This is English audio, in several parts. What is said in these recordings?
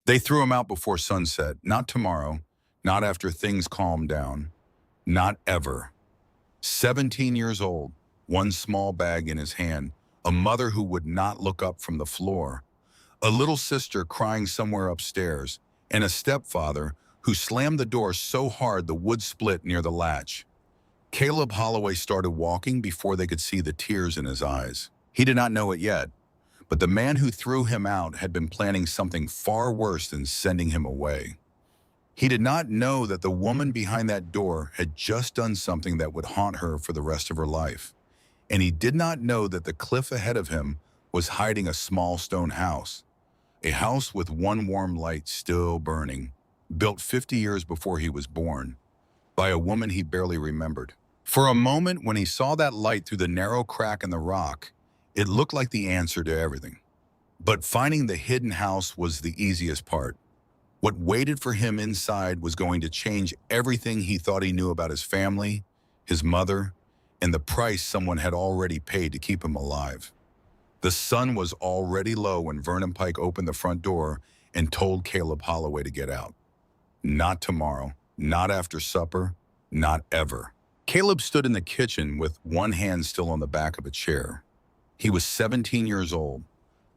They threw him out before sunset, not tomorrow, not after things calmed down, not ever. 17 years old, one small bag in his hand, a mother who would not look up from the floor, a little sister crying somewhere upstairs, and a stepfather who slammed the door so hard the wood split near the latch. Caleb Holloway started walking before they could see the tears in his eyes. He did not know it yet, but the man who threw him out had been planning something far worse than sending him away. He did not know that the woman behind that door had just done something that would haunt her for the rest of her life. And he did not know that the cliff ahead of him was hiding a small stone house, a house with one warm light still burning, built 50 years before he was born, by a woman he barely remembered. For a moment, when he saw that light through the narrow crack in the rock, it looked like the answer to everything. But finding the hidden house was the easiest part. What waited for him inside was going to change everything he thought he knew about his family, his mother, and the price someone had already paid to keep him alive. The sun was already low when Vernon Pike opened the front door and told Caleb Holloway to get out. Not tomorrow, not after supper, not ever. Caleb stood in the kitchen with one hand still on the back of a chair. He was 17 years old,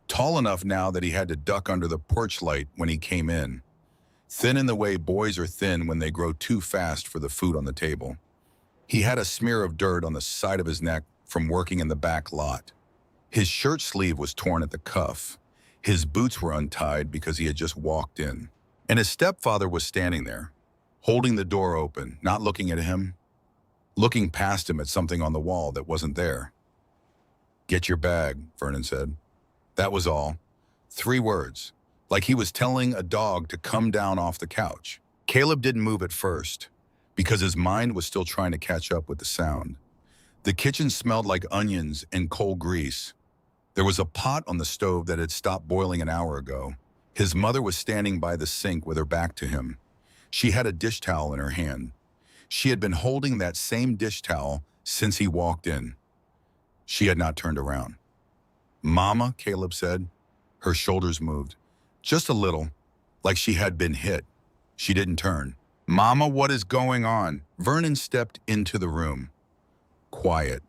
tall enough now that he had to duck under the porch light when he came in. Thin in the way boys are thin when they grow too fast for the food on the table. He had a smear of dirt on the side of his neck from working in the back lot. His shirt sleeve was torn at the cuff. His boots were untied because he had just walked in. And his stepfather was standing there, holding the door open, not looking at him, looking past him at something on the wall that wasn't there. "Get your bag," Vernon said. That was all. 3 words, like he was telling a dog to come down off the couch. Caleb didn't move at first, because his mind was still trying to catch up with the sound. The kitchen smelled like onions and cold grease. There was a pot on the stove that had stopped boiling an hour ago. His mother was standing by the sink with her back to him. She had a dish towel in her hand. She had been holding that same dish towel since he walked in. She had not turned around. "Mama," Caleb said. Her shoulders moved, just a little, like she had been hit. She didn't turn. "Mama, what is going on?" Vernon stepped into the room. Quiet,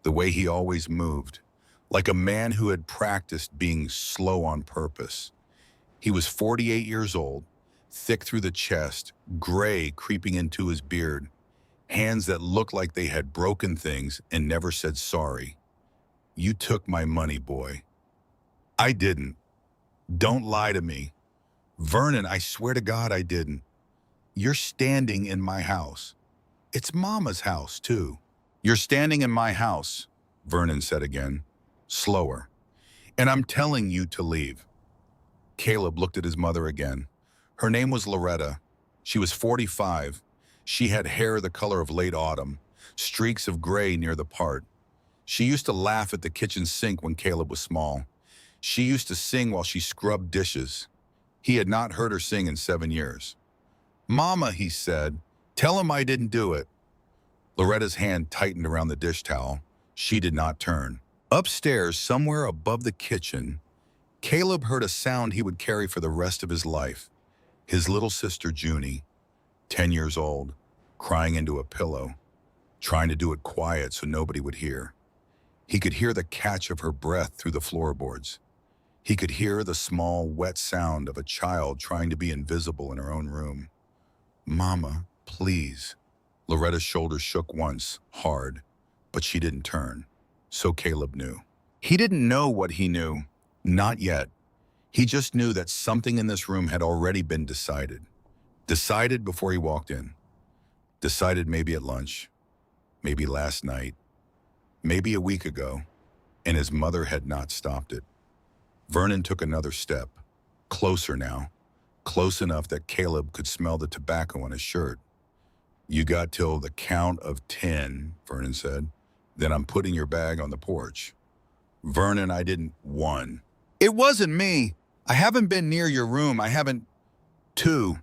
the way he always moved, like a man who had practiced being slow on purpose. He was 48 years old, thick through the chest, gray creeping into his beard, hands that looked like they had broken things and never said sorry. "You took my money, boy." "I didn't. Don't lie to me." "Vernon, I swear to God I didn't. You're standing in my house. It's Mama's house, too." "You're standing in my house," Vernon said again, slower. "And I'm telling you to leave." Caleb looked at his mother again. Her name was Loretta. She was 45. She had hair the color of late autumn, streaks of gray near the part. She used to laugh at the kitchen sink when Caleb was small. She used to sing while she scrubbed dishes. He had not heard her sing in 7 years. "Mama," he said, "tell him I didn't do it." Loretta's hand tightened around the dish towel. She did not turn. Upstairs, somewhere above the kitchen, Caleb heard a sound he would carry for the rest of his life. His little sister, Junie, 10 years old, crying into a pillow, trying to do it quiet so nobody would hear. He could hear the catch of her breath through the floorboards. He could hear the small, wet sound of a child trying to be invisible in her own room. "Mama, please." Loretta's shoulders shook once, hard, but she didn't turn. So Caleb knew. He didn't know what he knew. Not yet. He just knew that something in this room had already been decided. Decided before he walked in. Decided maybe at lunch. Maybe last night. Maybe a week ago. And his mother had not stopped it. Vernon took another step. Closer now. Close enough that Caleb could smell the tobacco on his shirt. "You got till the count of 10, Vernon said. "Then I'm putting your bag on the porch." "Vernon, I didn't." "1. "It wasn't me. I haven't been near your room. I haven't." 2.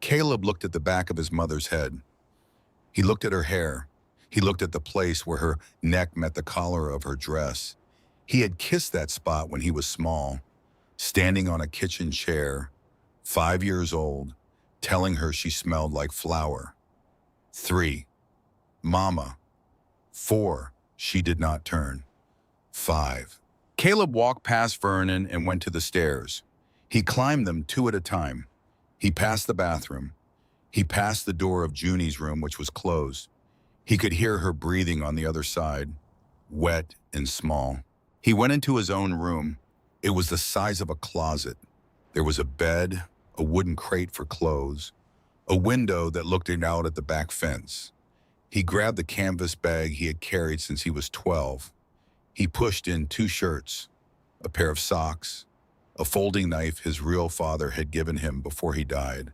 Caleb looked at the back of his mother's head. He looked at her hair. He looked at the place where her neck met the collar of her dress. He had kissed that spot when he was small, standing on a kitchen chair, 5 years old, telling her she smelled like flour. 3. Mama. 4. She did not turn. 5. Caleb walked past Vernon and went to the stairs. He climbed them 2 at a time. He passed the bathroom. He passed the door of Junie's room, which was closed. He could hear her breathing on the other side, wet and small. He went into his own room. It was the size of a closet. There was a bed, a wooden crate for clothes, a window that looked out at the back fence. He grabbed the canvas bag he had carried since he was 12. He pushed in 2 shirts, a pair of socks, a folding knife his real father had given him before he died,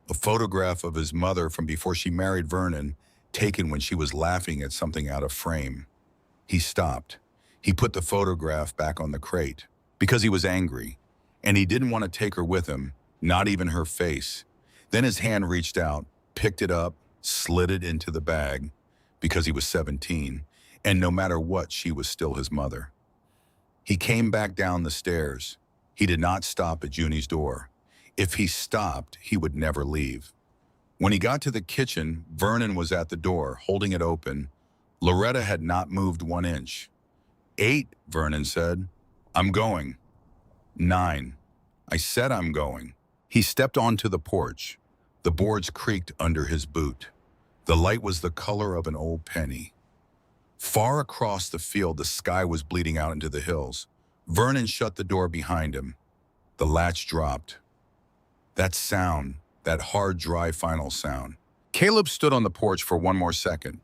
a photograph of his mother from before she married Vernon, taken when she was laughing at something out of frame. He stopped. He put the photograph back on the crate because he was angry, and he didn't want to take her with him, not even her face. Then his hand reached out, picked it up, slid it into the bag because he was 17, and no matter what, she was still his mother. He came back down the stairs. He did not stop at Junie's door. If he stopped, he would never leave. When he got to the kitchen, Vernon was at the door, holding it open. Loretta had not moved 1 inch. 8, Vernon said. I'm going. 9. I said I'm going. He stepped onto the porch. The boards creaked under his boot. The light was the color of an old penny. Far across the field, the sky was bleeding out into the hills. Vernon shut the door behind him. The latch dropped. That sound, that hard, dry, final sound. Caleb stood on the porch for 1 more second,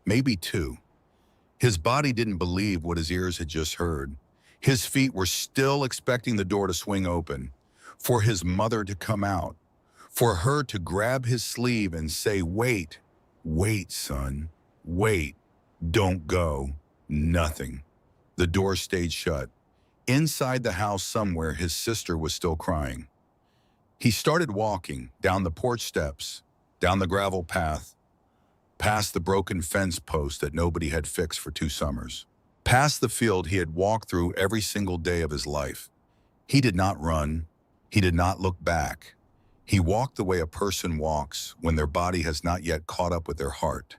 maybe 2. His body didn't believe what his ears had just heard. His feet were still expecting the door to swing open, for his mother to come out, for her to grab his sleeve and say, wait, wait, son, wait, don't go, nothing. The door stayed shut. Inside the house somewhere, his sister was still crying. He started walking down the porch steps, down the gravel path, past the broken fence post that nobody had fixed for 2 summers, past the field he had walked through every single day of his life. He did not run. He did not look back. He walked the way a person walks when their body has not yet caught up with their heart.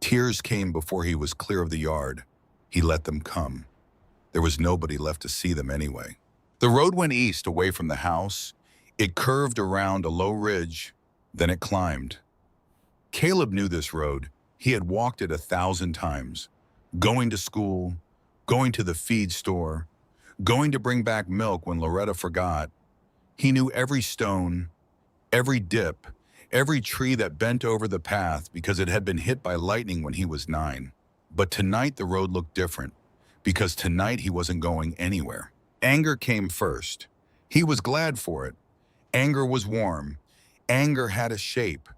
Tears came before he was clear of the yard. He let them come. There was nobody left to see them anyway. The road went east away from the house. It curved around a low ridge, then it climbed. Caleb knew this road. He had walked it 1,000 times, going to school, going to the feed store, going to bring back milk when Loretta forgot. He knew every stone, every dip, every tree that bent over the path because it had been hit by lightning when he was 9. But tonight the road looked different, because tonight he wasn't going anywhere. Anger came first. He was glad for it. Anger was warm. Anger had a shape.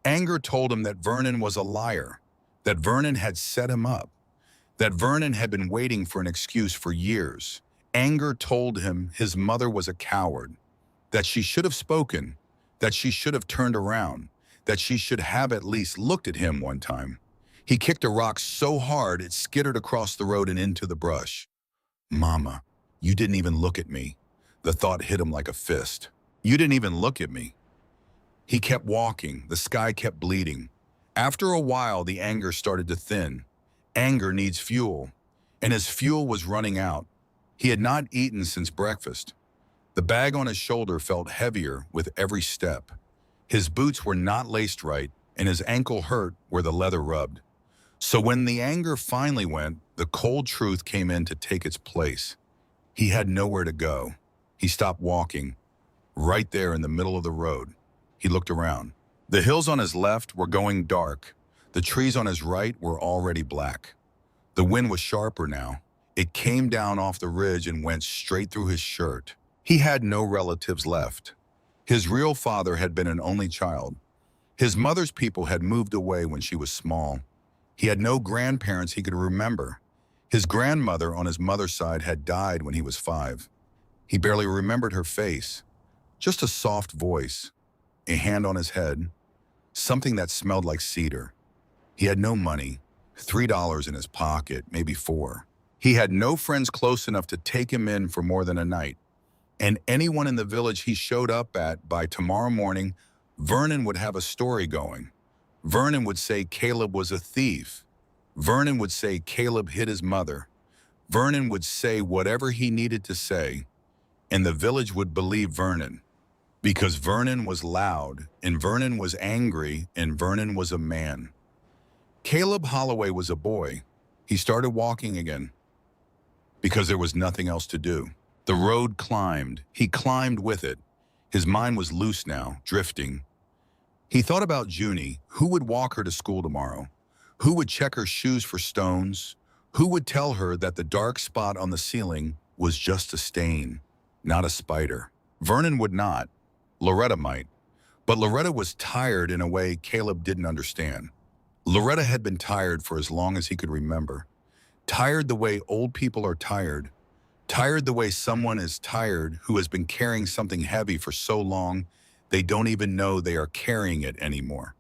Anger told him that Vernon was a liar, that Vernon had set him up, that Vernon had been waiting for an excuse for years. Anger told him his mother was a coward, that she should have spoken, that she should have turned around, that she should have at least looked at him one time. He kicked a rock so hard it skittered across the road and into the brush. Mama, you didn't even look at me. The thought hit him like a fist. You didn't even look at me. He kept walking. The sky kept bleeding. After a while, the anger started to thin. Anger needs fuel, and his fuel was running out. He had not eaten since breakfast. The bag on his shoulder felt heavier with every step. His boots were not laced right, and his ankle hurt where the leather rubbed. So when the anger finally went, the cold truth came in to take its place. He had nowhere to go. He stopped walking, right there in the middle of the road. He looked around. The hills on his left were going dark. The trees on his right were already black. The wind was sharper now. It came down off the ridge and went straight through his shirt. He had no relatives left. His real father had been an only child. His mother's people had moved away when she was small. He had no grandparents he could remember. His grandmother on his mother's side had died when he was 5. He barely remembered her face. Just a soft voice, a hand on his head, something that smelled like cedar. He had no money, $3 in his pocket, maybe 4. He had no friends close enough to take him in for more than a night. And anyone in the village he showed up at, by tomorrow morning, Vernon would have a story going. Vernon would say Caleb was a thief. Vernon would say Caleb hit his mother. Vernon would say whatever he needed to say, and the village would believe Vernon. Because Vernon was loud, and Vernon was angry, and Vernon was a man. Caleb Holloway was a boy. He started walking again because there was nothing else to do. The road climbed. He climbed with it. His mind was loose now, drifting. He thought about Junie. Who would walk her to school tomorrow? Who would check her shoes for stones? Who would tell her that the dark spot on the ceiling was just a stain, not a spider? Vernon would not. Loretta might. But Loretta was tired in a way Caleb didn't understand. Loretta had been tired for as long as he could remember. Tired the way old people are tired. Tired the way someone is tired who has been carrying something heavy for so long they don't even know they are carrying it anymore.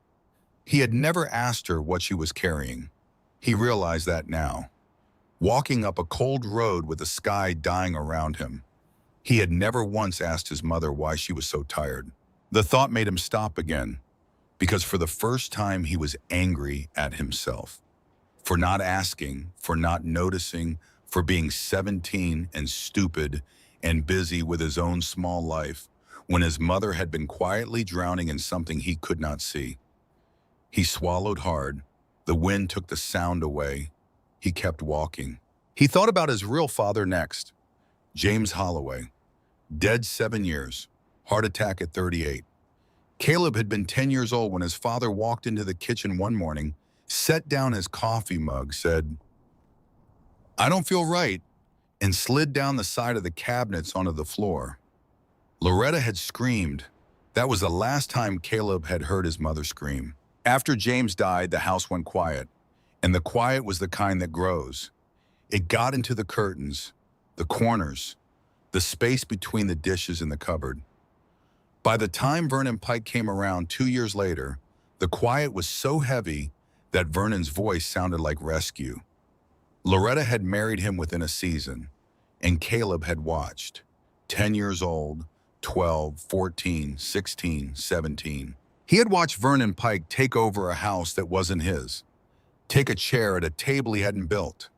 He had never asked her what she was carrying. He realized that now. Walking up a cold road with the sky dying around him, he had never once asked his mother why she was so tired. The thought made him stop again, because for the first time he was angry at himself. For not asking, for not noticing, for being 17 and stupid and busy with his own small life, when his mother had been quietly drowning in something he could not see. He swallowed hard. The wind took the sound away. He kept walking. He thought about his real father next. James Holloway, dead 7 years, heart attack at 38. Caleb had been 10 years old when his father walked into the kitchen one morning, set down his coffee mug, said, "I don't feel right," and slid down the side of the cabinets onto the floor. Loretta had screamed. That was the last time Caleb had heard his mother scream. After James died, the house went quiet, and the quiet was the kind that grows. It got into the curtains, the corners, the space between the dishes in the cupboard. By the time Vernon Pike came around 2 years later, the quiet was so heavy that Vernon's voice sounded like rescue. Loretta had married him within a season, and Caleb had watched. 10 years old, 12, 14, 16, 17. He had watched Vernon Pike take over a house that wasn't his, take a chair at a table he hadn't built,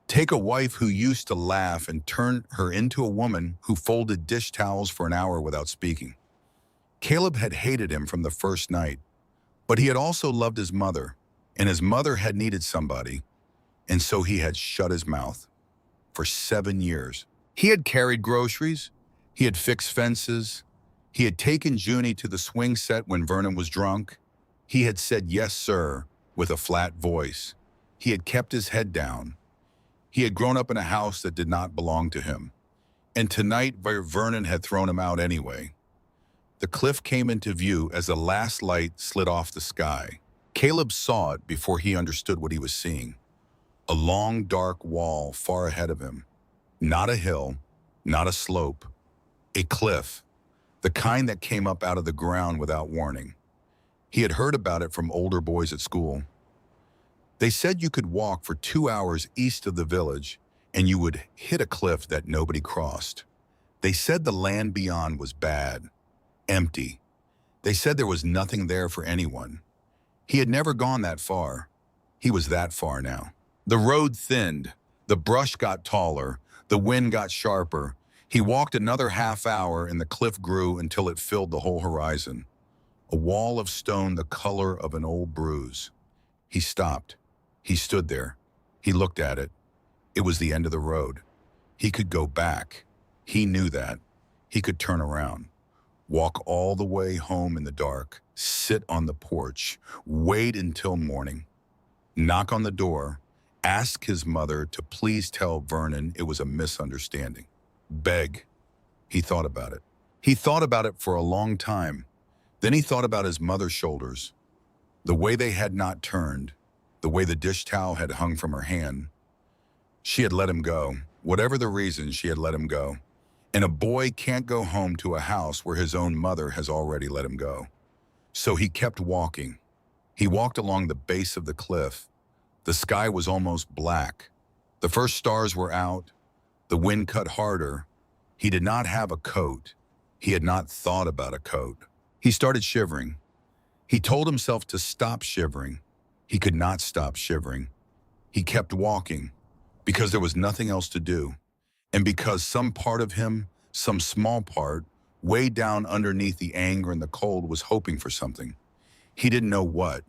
take a wife who used to laugh and turn her into a woman who folded dish towels for an hour without speaking. Caleb had hated him from the first night, but he had also loved his mother, and his mother had needed somebody, and so he had shut his mouth. For 7 years, he had carried groceries, he had fixed fences, he had taken Junie to the swing set when Vernon was drunk, he had said yes sir with a flat voice, he had kept his head down. He had grown up in a house that did not belong to him, and tonight Vernon had thrown him out anyway. The cliff came into view as the last light slid off the sky. Caleb saw it before he understood what he was seeing. A long, dark wall far ahead of him. Not a hill, not a slope. A cliff, the kind that came up out of the ground without warning. He had heard about it from older boys at school. They said you could walk for 2 hours east of the village and you would hit a cliff that nobody crossed. They said the land beyond was bad, empty. They said there was nothing there for anyone. He had never gone that far. He was that far now. The road thinned. The brush got taller. The wind got sharper. He walked another half hour and the cliff grew until it filled the whole horizon. A wall of stone the color of an old bruise. He stopped. He stood there. He looked at it. It was the end of the road. He could go back. He knew that. He could turn around, walk all the way home in the dark, sit on the porch, wait until morning, knock on the door, ask his mother to please tell Vernon it was a misunderstanding. Beg. He thought about it. He thought about it for a long time. Then he thought about his mother's shoulders, the way they had not turned, the way the dish towel had hung from her hand. She had let him go. Whatever the reason, she had let him go. And a boy can't go home to a house where his own mother has already let him go. So he kept walking. He walked along the base of the cliff. The sky was almost black. The first stars were out. The wind cut harder. He did not have a coat. He had not thought about a coat. He started shivering. He told himself to stop shivering. He could not stop shivering. He kept walking because there was nothing else to do. And because some part of him, some small part, way down underneath the anger and the cold was hoping for something. He didn't know what.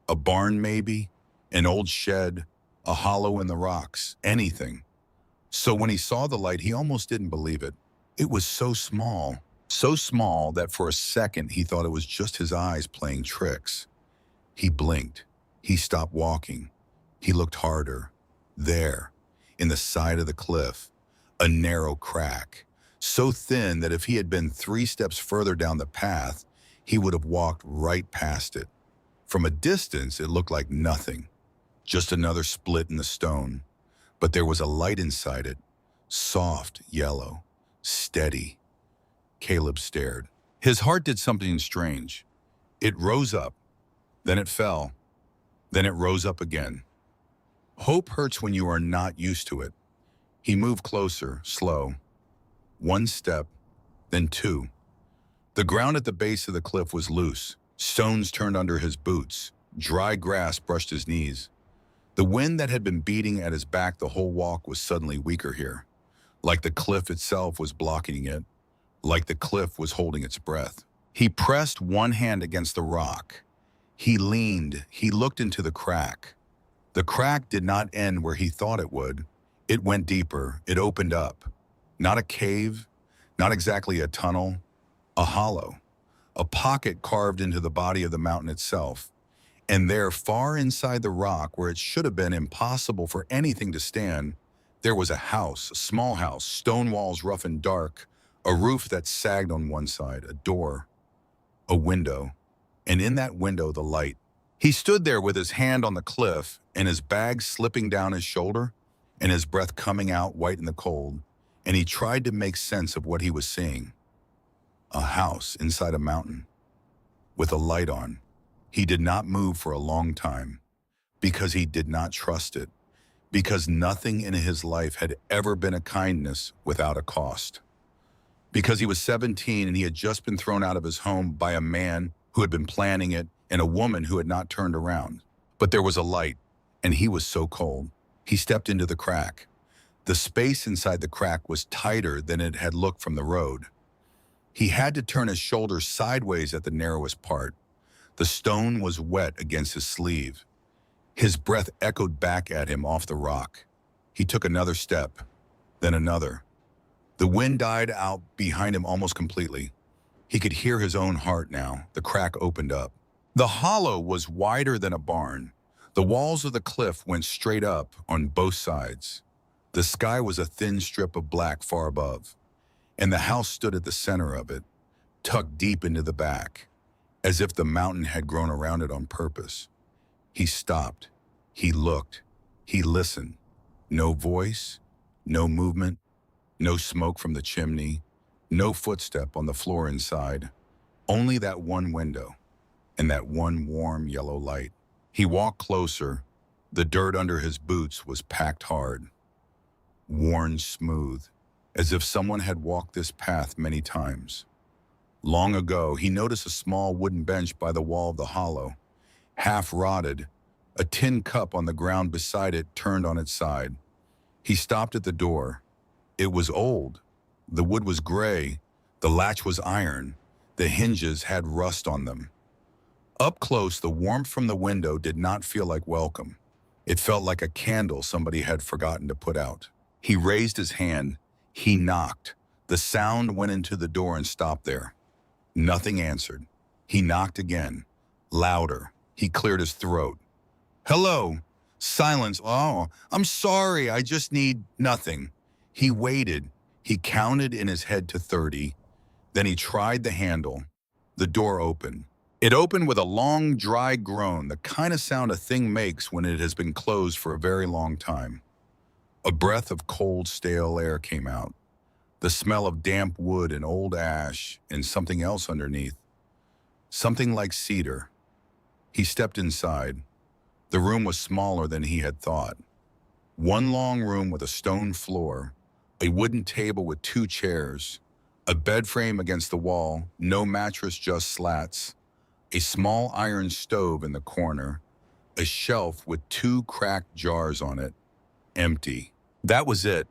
A barn maybe, an old shed, a hollow in the rocks, anything. So when he saw the light, he almost didn't believe it. It was so small that for a second he thought it was just his eyes playing tricks. He blinked. He stopped walking. He looked harder. There, in the side of the cliff, a narrow crack, so thin that if he had been 3 steps further down the path, he would have walked right past it. From a distance, it looked like nothing, just another split in the stone. But there was a light inside it, soft yellow, steady. Caleb stared. His heart did something strange. It rose up, then it fell, then it rose up again. Hope hurts when you are not used to it. He moved closer, slow. 1 step, then 2. The ground at the base of the cliff was loose. Stones turned under his boots. Dry grass brushed his knees. The wind that had been beating at his back the whole walk was suddenly weaker here. Like the cliff itself was blocking it. Like the cliff was holding its breath. He pressed one hand against the rock. He leaned. He looked into the crack. The crack did not end where he thought it would. It went deeper. It opened up. Not a cave, not exactly a tunnel, a hollow. A pocket carved into the body of the mountain itself. And there, far inside the rock, where it should have been impossible for anything to stand, there was a house, a small house, stone walls rough and dark, a roof that sagged on one side, a door, a window, and in that window the light. He stood there with his hand on the cliff and his bag slipping down his shoulder and his breath coming out white in the cold, and he tried to make sense of what he was seeing. A house inside a mountain, with a light on. He did not move for a long time, because he did not trust it, because nothing in his life had ever been a kindness without a cost. Because he was 17 and he had just been thrown out of his home by a man who had been planning it and a woman who had not turned around. But there was a light, and he was so cold. He stepped into the crack. The space inside the crack was tighter than it had looked from the road. He had to turn his shoulders sideways at the narrowest part. The stone was wet against his sleeve. His breath echoed back at him off the rock. He took another step, then another. The wind died out behind him almost completely. He could hear his own heart now. The crack opened up. The hollow was wider than a barn. The walls of the cliff went straight up on both sides. The sky was a thin strip of black far above, and the house stood at the center of it, tucked deep into the back, as if the mountain had grown around it on purpose. He stopped. He looked. He listened. No voice, no movement, no smoke from the chimney, no footstep on the floor inside, only that one window and that one warm yellow light. He walked closer. The dirt under his boots was packed hard, worn smooth, as if someone had walked this path many times. Long ago, he noticed a small wooden bench by the wall of the hollow, half rotted, a tin cup on the ground beside it turned on its side. He stopped at the door. It was old. The wood was gray. The latch was iron. The hinges had rust on them. Up close, the warmth from the window did not feel like welcome. It felt like a candle somebody had forgotten to put out. He raised his hand. He knocked. The sound went into the door and stopped there. Nothing answered. He knocked again, louder. He cleared his throat. Hello. Silence. Oh, I'm sorry. I just need nothing. He waited. He counted in his head to 30. Then he tried the handle. The door opened. It opened with a long, dry groan, the kind of sound a thing makes when it has been closed for a very long time. A breath of cold, stale air came out. The smell of damp wood and old ash and something else underneath. Something like cedar. He stepped inside. The room was smaller than he had thought. One long room with a stone floor, A wooden table with 2 chairs, a bed frame against the wall, no mattress, just slats, a small iron stove in the corner, a shelf with 2 cracked jars on it, empty. That was it.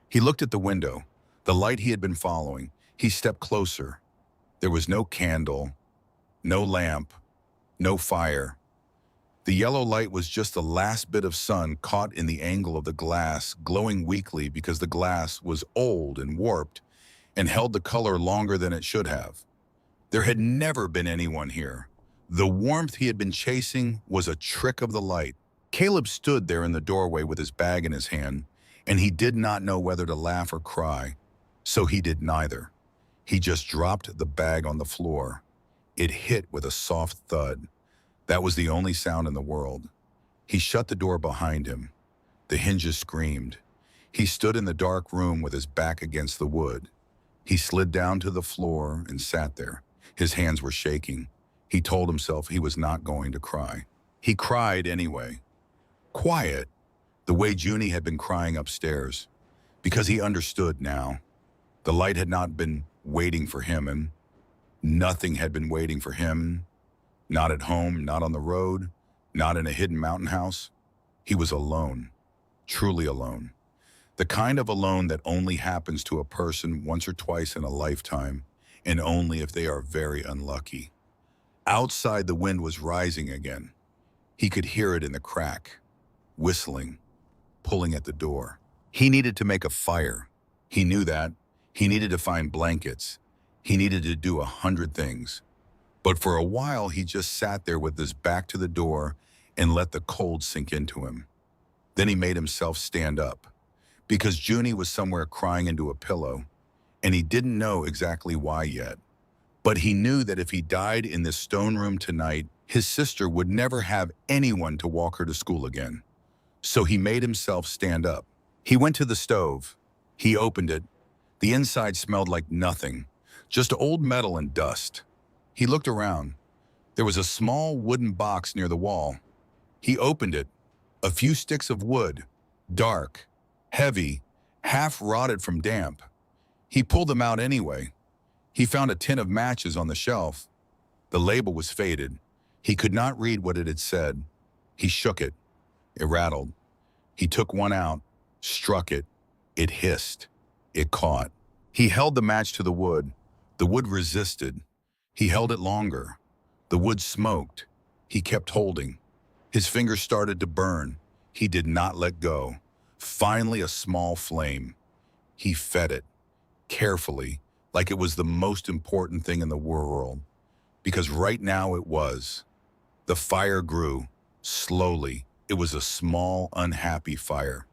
He looked at the window, the light he had been following. He stepped closer. There was no candle, no lamp, no fire. The yellow light was just the last bit of sun caught in the angle of the glass, glowing weakly because the glass was old and warped and held the color longer than it should have. There had never been anyone here. The warmth he had been chasing was a trick of the light. Caleb stood there in the doorway with his bag in his hand, and he did not know whether to laugh or cry, so he did neither. He just dropped the bag on the floor. It hit with a soft thud. That was the only sound in the world. He shut the door behind him. The hinges screamed. He stood in the dark room with his back against the wood. He slid down to the floor and sat there. His hands were shaking. He told himself he was not going to cry. He cried anyway. Quiet, the way Junie had been crying upstairs, because he understood now. The light had not been waiting for him, and nothing had been waiting for him. Not at home, not on the road, not in a hidden mountain house. He was alone, truly alone. The kind of alone that only happens to a person once or twice in a lifetime, and only if they are very unlucky. Outside, the wind was rising again. He could hear it in the crack, whistling, pulling at the door. He needed to make a fire. He knew that. He needed to find blankets. He needed to do 100 things. But for a while, he just sat there with his back to the door and let the cold sink into him. Then he made himself stand up, because Junie was somewhere crying into a pillow, and he didn't know exactly why yet. But he knew that if he died in this stone room tonight, his sister would never have anyone to walk her to school again. So he made himself stand up. He went to the stove. He opened it. The inside smelled like nothing, just old metal and dust. He looked around. There was a small wooden box near the wall. He opened it. A few sticks of wood, dark, heavy, half rotted from damp. He pulled them out anyway. He found a tin of matches on the shelf. The label was faded. He could not read what it had said. He shook it. It rattled. He took one out, struck it. It hissed. It caught. He held the match to the wood. The wood resisted. He held it longer. The wood smoked. He kept holding. His fingers started to burn. He did not let go. Finally, a small flame. He fed it, carefully, like it was the most important thing in the world. Because right now it was. The fire grew, slowly. It was a small, unhappy fire.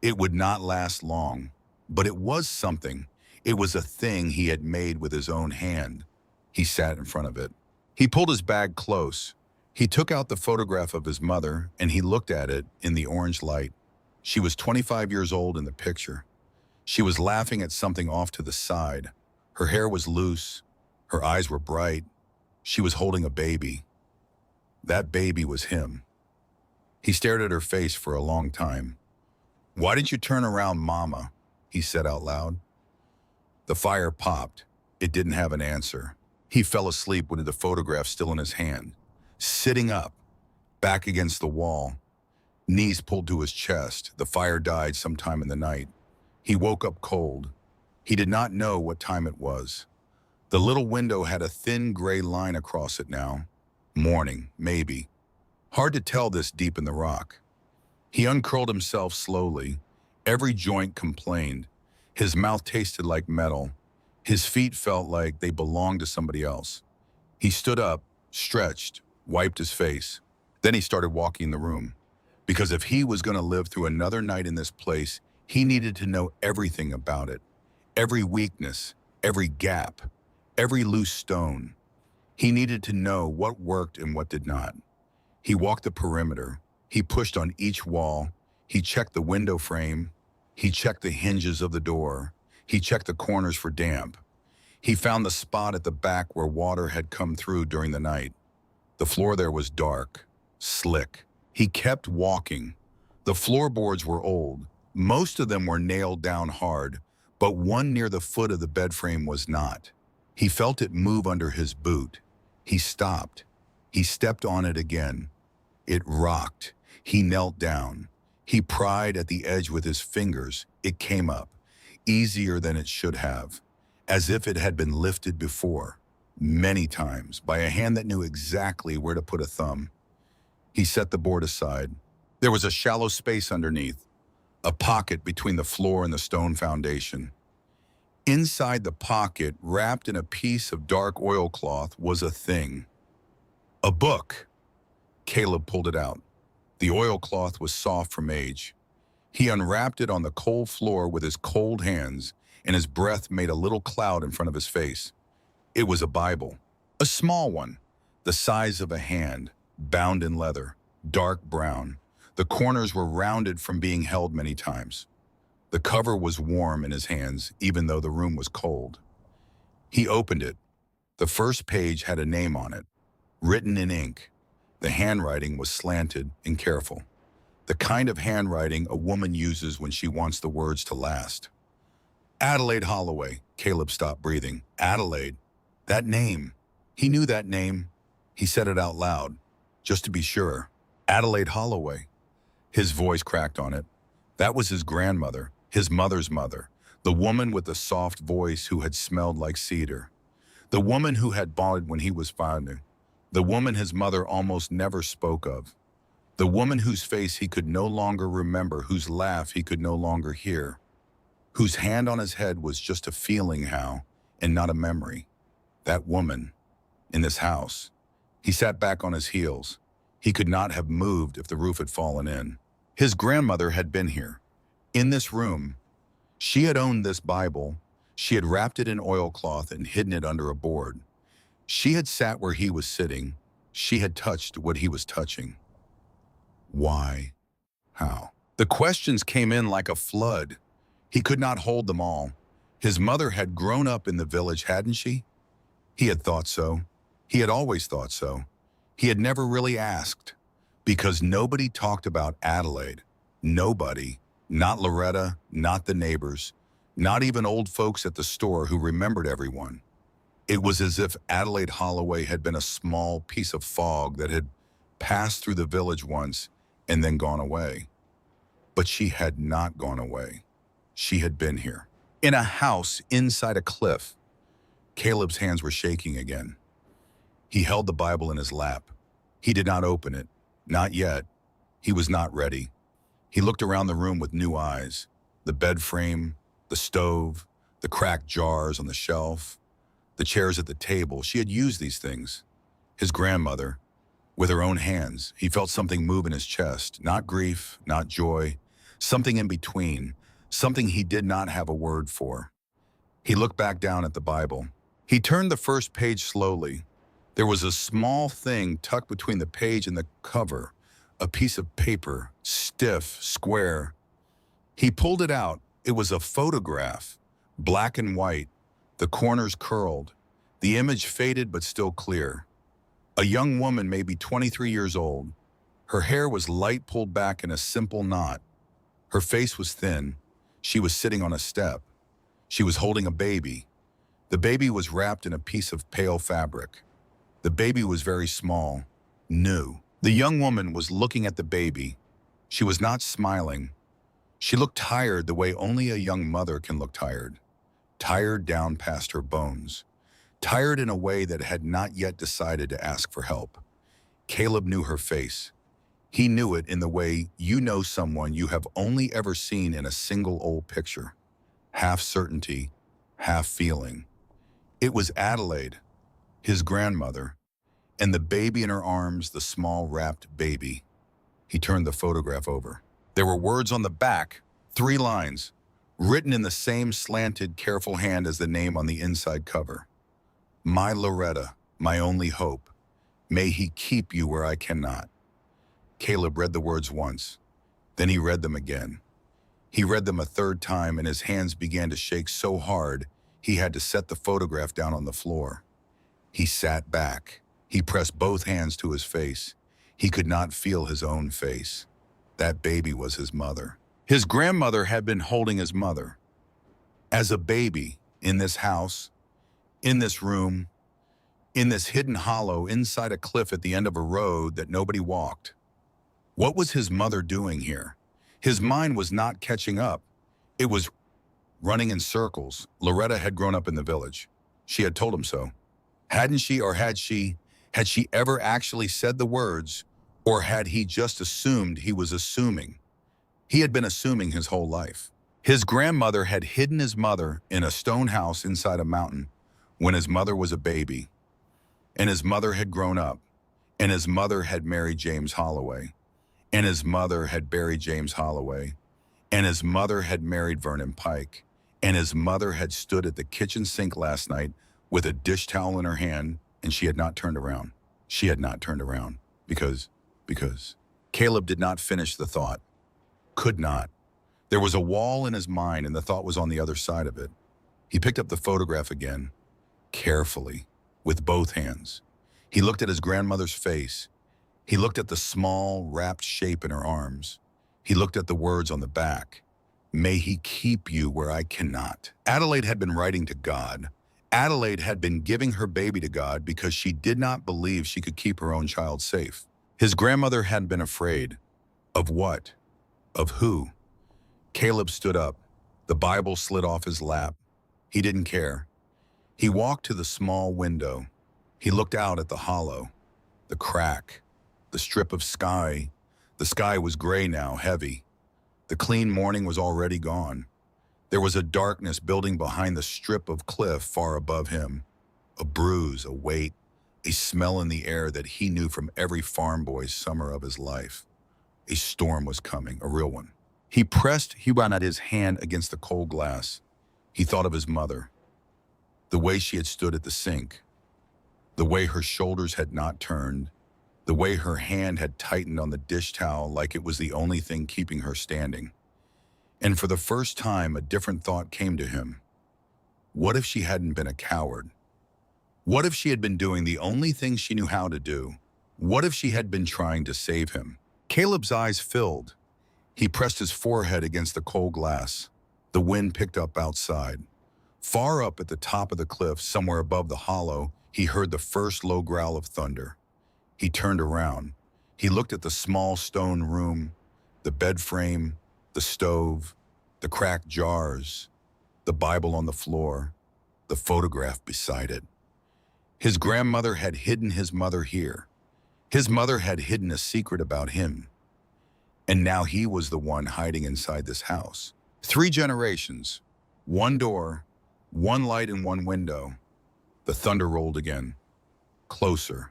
It would not last long, but it was something. It was a thing he had made with his own hand. He sat in front of it. He pulled his bag close. He took out the photograph of his mother, and he looked at it in the orange light. She was 25 years old in the picture. She was laughing at something off to the side. Her hair was loose. Her eyes were bright. She was holding a baby. That baby was him. He stared at her face for a long time. "Why didn't you turn around, Mama?" he said out loud. The fire popped. It didn't have an answer. He fell asleep with the photograph still in his hand, sitting up, back against the wall, knees pulled to his chest. The fire died sometime in the night. He woke up cold. He did not know what time it was. The little window had a thin gray line across it now. Morning, maybe. Hard to tell this deep in the rock. He uncurled himself slowly. Every joint complained. His mouth tasted like metal. His feet felt like they belonged to somebody else. He stood up, stretched, wiped his face. Then he started walking the room. Because if he was going to live through another night in this place, he needed to know everything about it. Every weakness, every gap, every loose stone. He needed to know what worked and what did not. He walked the perimeter. He pushed on each wall. He checked the window frame. He checked the hinges of the door. He checked the corners for damp. He found the spot at the back where water had come through during the night. The floor there was dark, slick. He kept walking. The floorboards were old, Most of them were nailed down hard, but one near the foot of the bed frame was not. He felt it move under his boot. He stopped. He stepped on it again. It rocked. He knelt down. He pried at the edge with his fingers. It came up, easier than it should have, as if it had been lifted before, many times, by a hand that knew exactly where to put a thumb. He set the board aside. There was a shallow space underneath, a pocket between the floor and the stone foundation. Inside the pocket, wrapped in a piece of dark oilcloth, was a thing. A book. Caleb pulled it out. The oilcloth was soft from age. He unwrapped it on the cold floor with his cold hands, and his breath made a little cloud in front of his face. It was a Bible. A small one, the size of a hand, bound in leather, dark brown. The corners were rounded from being held many times. The cover was warm in his hands, even though the room was cold. He opened it. The first page had a name on it, written in ink. The handwriting was slanted and careful, the kind of handwriting a woman uses when she wants the words to last. Adelaide Holloway. Caleb stopped breathing. Adelaide. That name. He knew that name. He said it out loud, just to be sure. Adelaide Holloway. His voice cracked on it. That was his grandmother, his mother's mother, the woman with the soft voice who had smelled like cedar, the woman who had bonded when he was finding, the woman his mother almost never spoke of, the woman whose face he could no longer remember, whose laugh he could no longer hear, whose hand on his head was just a feeling how and not a memory. That woman, in this house. He sat back on his heels. He could not have moved if the roof had fallen in. His grandmother had been here, in this room. She had owned this Bible. She had wrapped it in oilcloth and hidden it under a board. She had sat where he was sitting. She had touched what he was touching. Why? How? The questions came in like a flood. He could not hold them all. His mother had grown up in the village, hadn't she? He had thought so. He had always thought so. He had never really asked, because nobody talked about Adelaide. Nobody. Not Loretta, not the neighbors, not even old folks at the store who remembered everyone. It was as if Adelaide Holloway had been a small piece of fog that had passed through the village once and then gone away. But she had not gone away. She had been here. In a house inside a cliff. Caleb's hands were shaking again. He held the Bible in his lap. He did not open it. Not yet. He was not ready. He looked around the room with new eyes. The bed frame, the stove, the cracked jars on the shelf, the chairs at the table. She had used these things. His grandmother, with her own hands. He felt something move in his chest. Not grief, not joy. Something in between. Something he did not have a word for. He looked back down at the Bible. He turned the first page slowly. There was a small thing tucked between the page and the cover, a piece of paper, stiff, square. He pulled it out. It was a photograph, black and white, the corners curled, the image faded but still clear. A young woman, maybe 23 years old. Her hair was light, pulled back in a simple knot. Her face was thin. She was sitting on a step. She was holding a baby. The baby was wrapped in a piece of pale fabric. The baby was very small, new. The young woman was looking at the baby. She was not smiling. She looked tired the way only a young mother can look tired. Tired down past her bones. Tired in a way that had not yet decided to ask for help. Caleb knew her face. He knew it in the way you know someone you have only ever seen in a single old picture. Half certainty, half feeling. It was Adelaide, his grandmother, and the baby in her arms, the small wrapped baby. He turned the photograph over. There were words on the back, 3 lines, written in the same slanted, careful hand as the name on the inside cover. My Loretta, my only hope. May he keep you where I cannot. Caleb read the words once. Then he read them again. He read them a third time, and his hands began to shake so hard he had to set the photograph down on the floor. He sat back. He pressed both hands to his face. He could not feel his own face. That baby was his mother. His grandmother had been holding his mother as a baby in this house, in this room, in this hidden hollow inside a cliff at the end of a road that nobody walked. What was his mother doing here? His mind was not catching up. It was running in circles. Loretta had grown up in the village. She had told him so. Hadn't she, or had she ever actually said the words, or had he just assumed he was assuming? He had been assuming his whole life. His grandmother had hidden his mother in a stone house inside a mountain when his mother was a baby, and his mother had grown up, and his mother had married James Holloway, and his mother had buried James Holloway, and his mother had married Vernon Pike, and his mother had stood at the kitchen sink last night with a dish towel in her hand, and she had not turned around. She had not turned around because Caleb did not finish the thought. Could not. There was a wall in his mind, and the thought was on the other side of it. He picked up the photograph again, carefully, with both hands. He looked at his grandmother's face. He looked at the small, wrapped shape in her arms. He looked at the words on the back. May he keep you where I cannot. Adelaide had been writing to God. Adelaide had been giving her baby to God because she did not believe she could keep her own child safe. His grandmother had been afraid. Of what? Of who? Caleb stood up. The Bible slid off his lap. He didn't care. He walked to the small window. He looked out at the hollow, the crack, the strip of sky. The sky was gray now, heavy. The clean morning was already gone. There was a darkness building behind the strip of cliff far above him. A bruise, a weight, a smell in the air that he knew from every farm boy's summer of his life. A storm was coming, a real one. He ran out his hand against the cold glass. He thought of his mother, the way she had stood at the sink, the way her shoulders had not turned, the way her hand had tightened on the dish towel like it was the only thing keeping her standing. And for the first time, a different thought came to him. What if she hadn't been a coward? What if she had been doing the only thing she knew how to do? What if she had been trying to save him? Caleb's eyes filled. He pressed his forehead against the cold glass. The wind picked up outside. Far up at the top of the cliff, somewhere above the hollow, he heard the first low growl of thunder. He turned around. He looked at the small stone room, the bed frame, the stove, the cracked jars, the Bible on the floor, the photograph beside it. His grandmother had hidden his mother here. His mother had hidden a secret about him. And now he was the one hiding inside this house. 3 generations, 1 door, 1 light and 1 window. The thunder rolled again. Closer.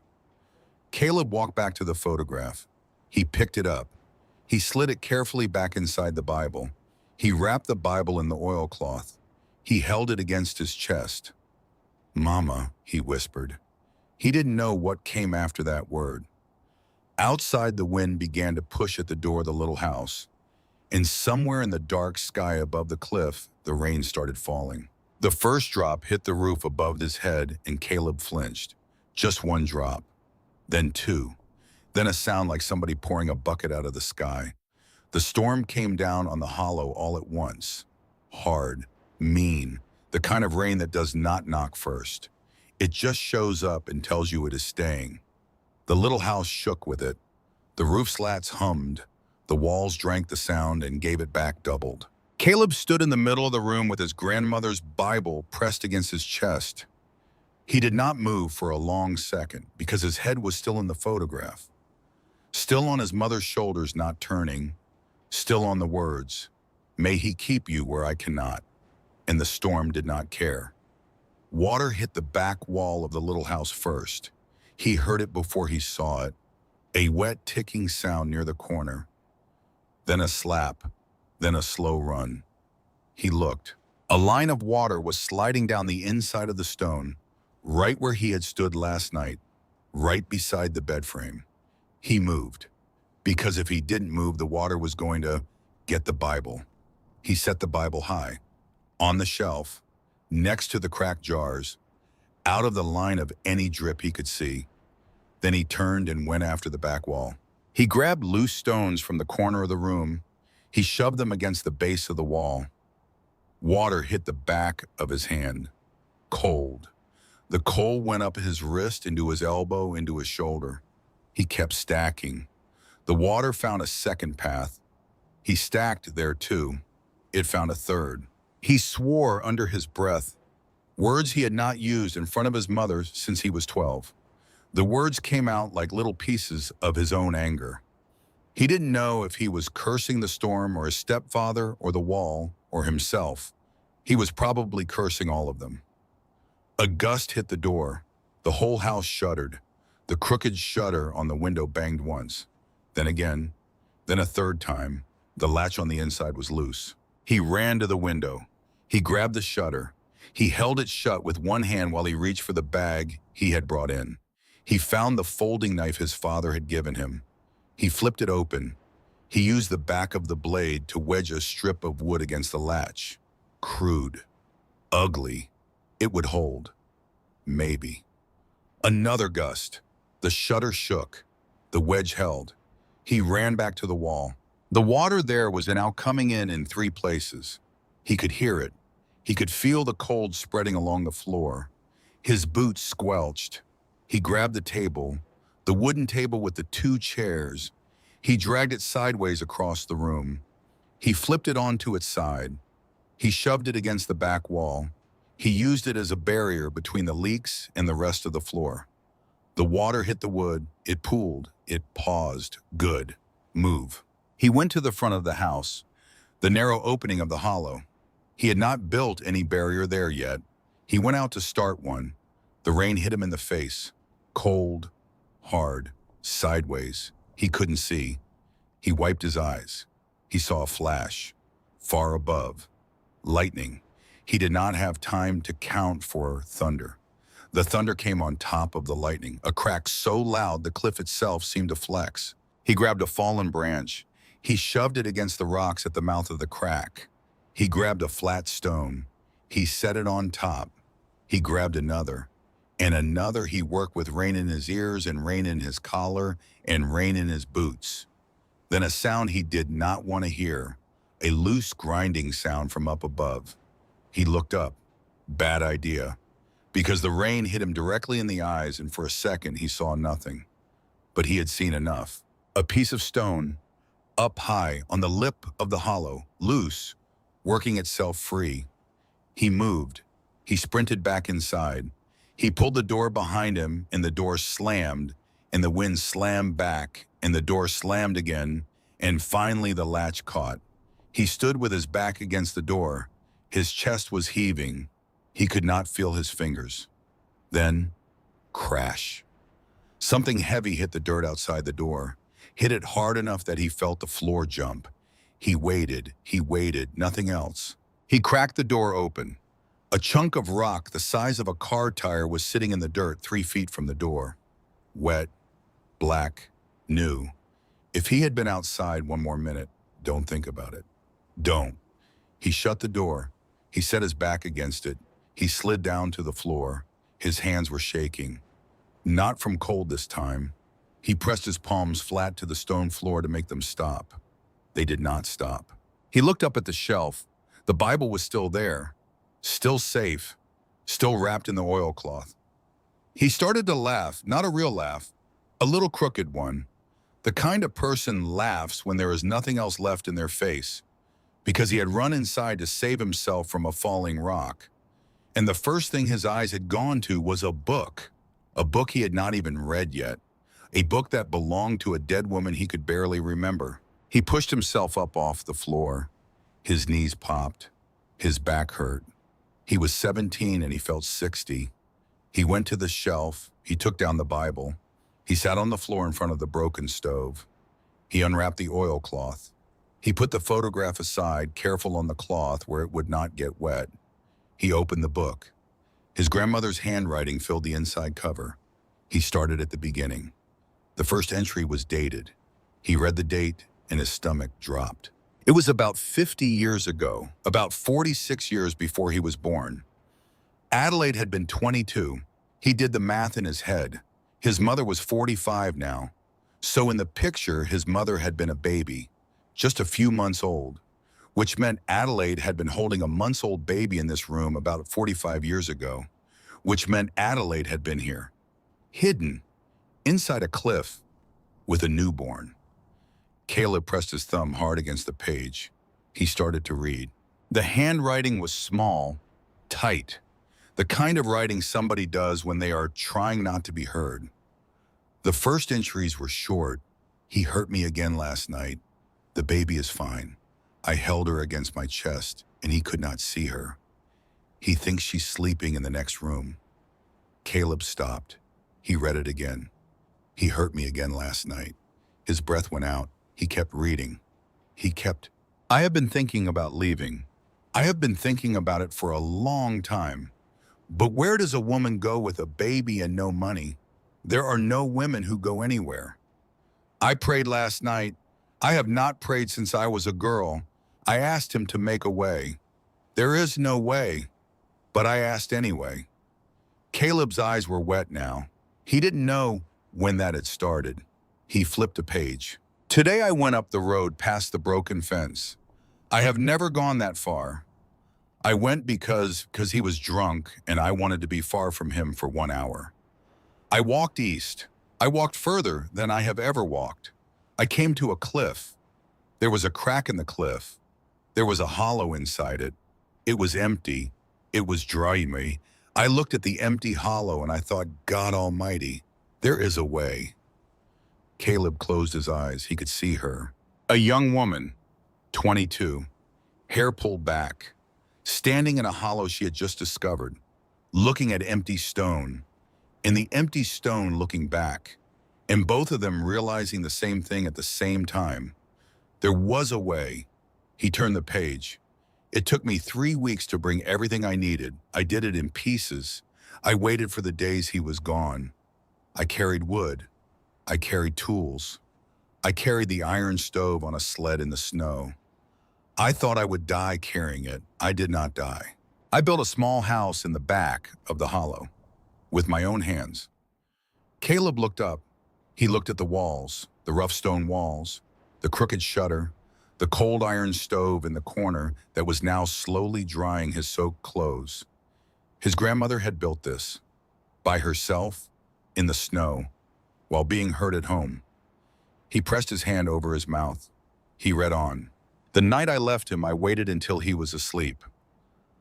Caleb walked back to the photograph. He picked it up. He slid it carefully back inside the Bible. He wrapped the Bible in the oilcloth. He held it against his chest. Mama, he whispered. He didn't know what came after that word. Outside, the wind began to push at the door of the little house. And somewhere in the dark sky above the cliff, the rain started falling. The first drop hit the roof above his head, and Caleb flinched. Just 1 drop. Then 2. Then a sound like somebody pouring a bucket out of the sky. The storm came down on the hollow all at once. Hard, mean, the kind of rain that does not knock first. It just shows up and tells you it is staying. The little house shook with it. The roof slats hummed. The walls drank the sound and gave it back doubled. Caleb stood in the middle of the room with his grandmother's Bible pressed against his chest. He did not move for a long second because his head was still in the photograph. Still on his mother's shoulders, not turning. Still on the words, may he keep you where I cannot. And the storm did not care. Water hit the back wall of the little house first. He heard it before he saw it. A wet ticking sound near the corner. Then a slap. Then a slow run. He looked. A line of water was sliding down the inside of the stone, right where he had stood last night, right beside the bed frame. He moved, because if he didn't move, the water was going to get the Bible. He set the Bible high, on the shelf, next to the cracked jars, out of the line of any drip he could see. Then he turned and went after the back wall. He grabbed loose stones from the corner of the room. He shoved them against the base of the wall. Water hit the back of his hand. Cold. The cold went up his wrist, into his elbow, into his shoulder. He kept stacking. The water found a second path. He stacked there too. It found a third. He swore under his breath, words he had not used in front of his mother since he was 12. The words came out like little pieces of his own anger. He didn't know if he was cursing the storm or his stepfather or the wall or himself. He was probably cursing all of them. A gust hit the door. The whole house shuddered. The crooked shutter on the window banged once. Then again. Then a third time. The latch on the inside was loose. He ran to the window. He grabbed the shutter. He held it shut with one hand while he reached for the bag he had brought in. He found the folding knife his father had given him. He flipped it open. He used the back of the blade to wedge a strip of wood against the latch. Crude. Ugly. It would hold. Maybe. Another gust. The shutter shook. The wedge held. He ran back to the wall. The water there was now coming in 3 places. He could hear it. He could feel the cold spreading along the floor. His boots squelched. He grabbed the table, the wooden table with the 2 chairs. He dragged it sideways across the room. He flipped it onto its side. He shoved it against the back wall. He used it as a barrier between the leaks and the rest of the floor. The water hit the wood. It pooled. It paused. Good. Move. He went to the front of the house, the narrow opening of the hollow. He had not built any barrier there yet. He went out to start one. The rain hit him in the face. Cold, hard, sideways. He couldn't see. He wiped his eyes. He saw a flash, far above. Lightning. He did not have time to count for thunder. The thunder came on top of the lightning, a crack so loud the cliff itself seemed to flex. He grabbed a fallen branch. He shoved it against the rocks at the mouth of the crack. He grabbed a flat stone. He set it on top. He grabbed another. And another. He worked with rain in his ears and rain in his collar and rain in his boots. Then a sound he did not want to hear, a loose grinding sound from up above. He looked up. Bad idea. Because the rain hit him directly in the eyes, and for a second he saw nothing. But he had seen enough. A piece of stone, up high on the lip of the hollow, loose, working itself free. He moved. He sprinted back inside. He pulled the door behind him, and the door slammed, and the wind slammed back, and the door slammed again, and finally the latch caught. He stood with his back against the door. His chest was heaving. He could not feel his fingers. Then, crash. Something heavy hit the dirt outside the door, hit it hard enough that he felt the floor jump. He waited, nothing else. He cracked the door open. A chunk of rock the size of a car tire was sitting in the dirt 3 feet from the door. Wet, black, new. If he had been outside one more minute, don't think about it. Don't. He shut the door. He set his back against it. He slid down to the floor. His hands were shaking. Not from cold this time. He pressed his palms flat to the stone floor to make them stop. They did not stop. He looked up at the shelf. The Bible was still there, still safe, still wrapped in the oilcloth. He started to laugh, not a real laugh, a little crooked one. The kind of person laughs when there is nothing else left in their face, because he had run inside to save himself from a falling rock. And the first thing his eyes had gone to was a book he had not even read yet, a book that belonged to a dead woman he could barely remember. He pushed himself up off the floor. His knees popped. His back hurt. He was 17 and he felt 60. He went to the shelf. He took down the Bible. He sat on the floor in front of the broken stove. He unwrapped the oilcloth. He put the photograph aside, careful on the cloth where it would not get wet. He opened the book. His grandmother's handwriting filled the inside cover. He started at the beginning. The first entry was dated. He read the date and his stomach dropped. It was about 50 years ago, about 46 years before he was born. Adelaide had been 22. He did the math in his head. His mother was 45 now. So in the picture, his mother had been a baby, just a few months old, which meant Adelaide had been holding a months-old baby in this room about 45 years ago, which meant Adelaide had been here, hidden, inside a cliff, with a newborn. Caleb pressed his thumb hard against the page. He started to read. The handwriting was small, tight, the kind of writing somebody does when they are trying not to be heard. The first entries were short. He hurt me again last night. The baby is fine. I held her against my chest, and he could not see her. He thinks she's sleeping in the next room. Caleb stopped. He read it again. He hurt me again last night. His breath went out. He kept reading. I have been thinking about leaving. I have been thinking about it for a long time. But where does a woman go with a baby and no money? There are no women who go anywhere. I prayed last night. I have not prayed since I was a girl. I asked him to make a way. There is no way, but I asked anyway. Caleb's eyes were wet now. He didn't know when that had started. He flipped a page. Today I went up the road past the broken fence. I have never gone that far. I went because he was drunk and I wanted to be far from him for 1 hour. I walked east. I walked further than I have ever walked. I came to a cliff. There was a crack in the cliff. There was a hollow inside it. It was empty. It was dreamy. I looked at the empty hollow and I thought, God Almighty, there is a way. Caleb closed his eyes. He could see her. A young woman, 22, hair pulled back, standing in a hollow she had just discovered, looking at empty stone, and the empty stone looking back, and both of them realizing the same thing at the same time. There was a way. He turned the page. It took me 3 weeks to bring everything I needed. I did it in pieces. I waited for the days he was gone. I carried wood. I carried tools. I carried the iron stove on a sled in the snow. I thought I would die carrying it. I did not die. I built a small house in the back of the hollow with my own hands. Caleb looked up. He looked at the walls, the rough stone walls, the crooked shutter, the cold iron stove in the corner that was now slowly drying his soaked clothes. His grandmother had built this, by herself, in the snow, while being hurt at home. He pressed his hand over his mouth. He read on. The night I left him, I waited until he was asleep.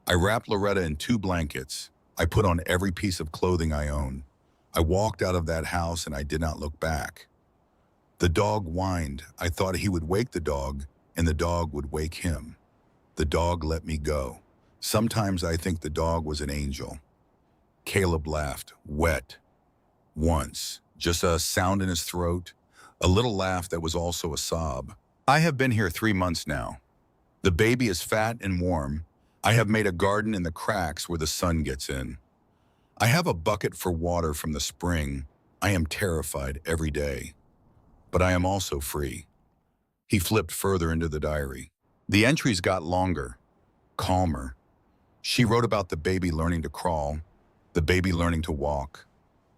I wrapped Loretta in 2 blankets. I put on every piece of clothing I owned. I walked out of that house and I did not look back. The dog whined. I thought he would wake the dog and the dog would wake him. The dog let me go. Sometimes I think the dog was an angel. Caleb laughed, wet. Once, just a sound in his throat, a little laugh that was also a sob. I have been here 3 months now. The baby is fat and warm. I have made a garden in the cracks where the sun gets in. I have a bucket for water from the spring. I am terrified every day, but I am also free. He flipped further into the diary. The entries got longer, calmer. She wrote about the baby learning to crawl, the baby learning to walk,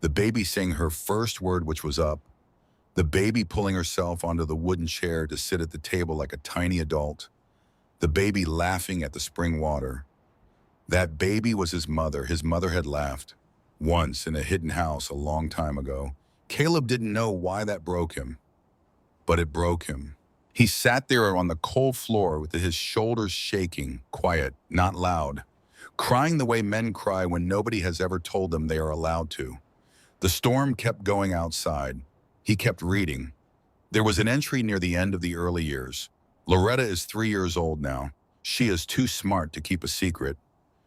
the baby saying her first word, which was up, the baby pulling herself onto the wooden chair to sit at the table like a tiny adult, the baby laughing at the spring water. That baby was his mother. His mother had laughed. Once in a hidden house a long time ago. Caleb didn't know why that broke him, but it broke him. He sat there on the cold floor with his shoulders shaking, quiet, not loud, crying the way men cry when nobody has ever told them they are allowed to. The storm kept going outside. He kept reading. There was an entry near the end of the early years. Loretta is 3 years old now. She is too smart to keep a secret.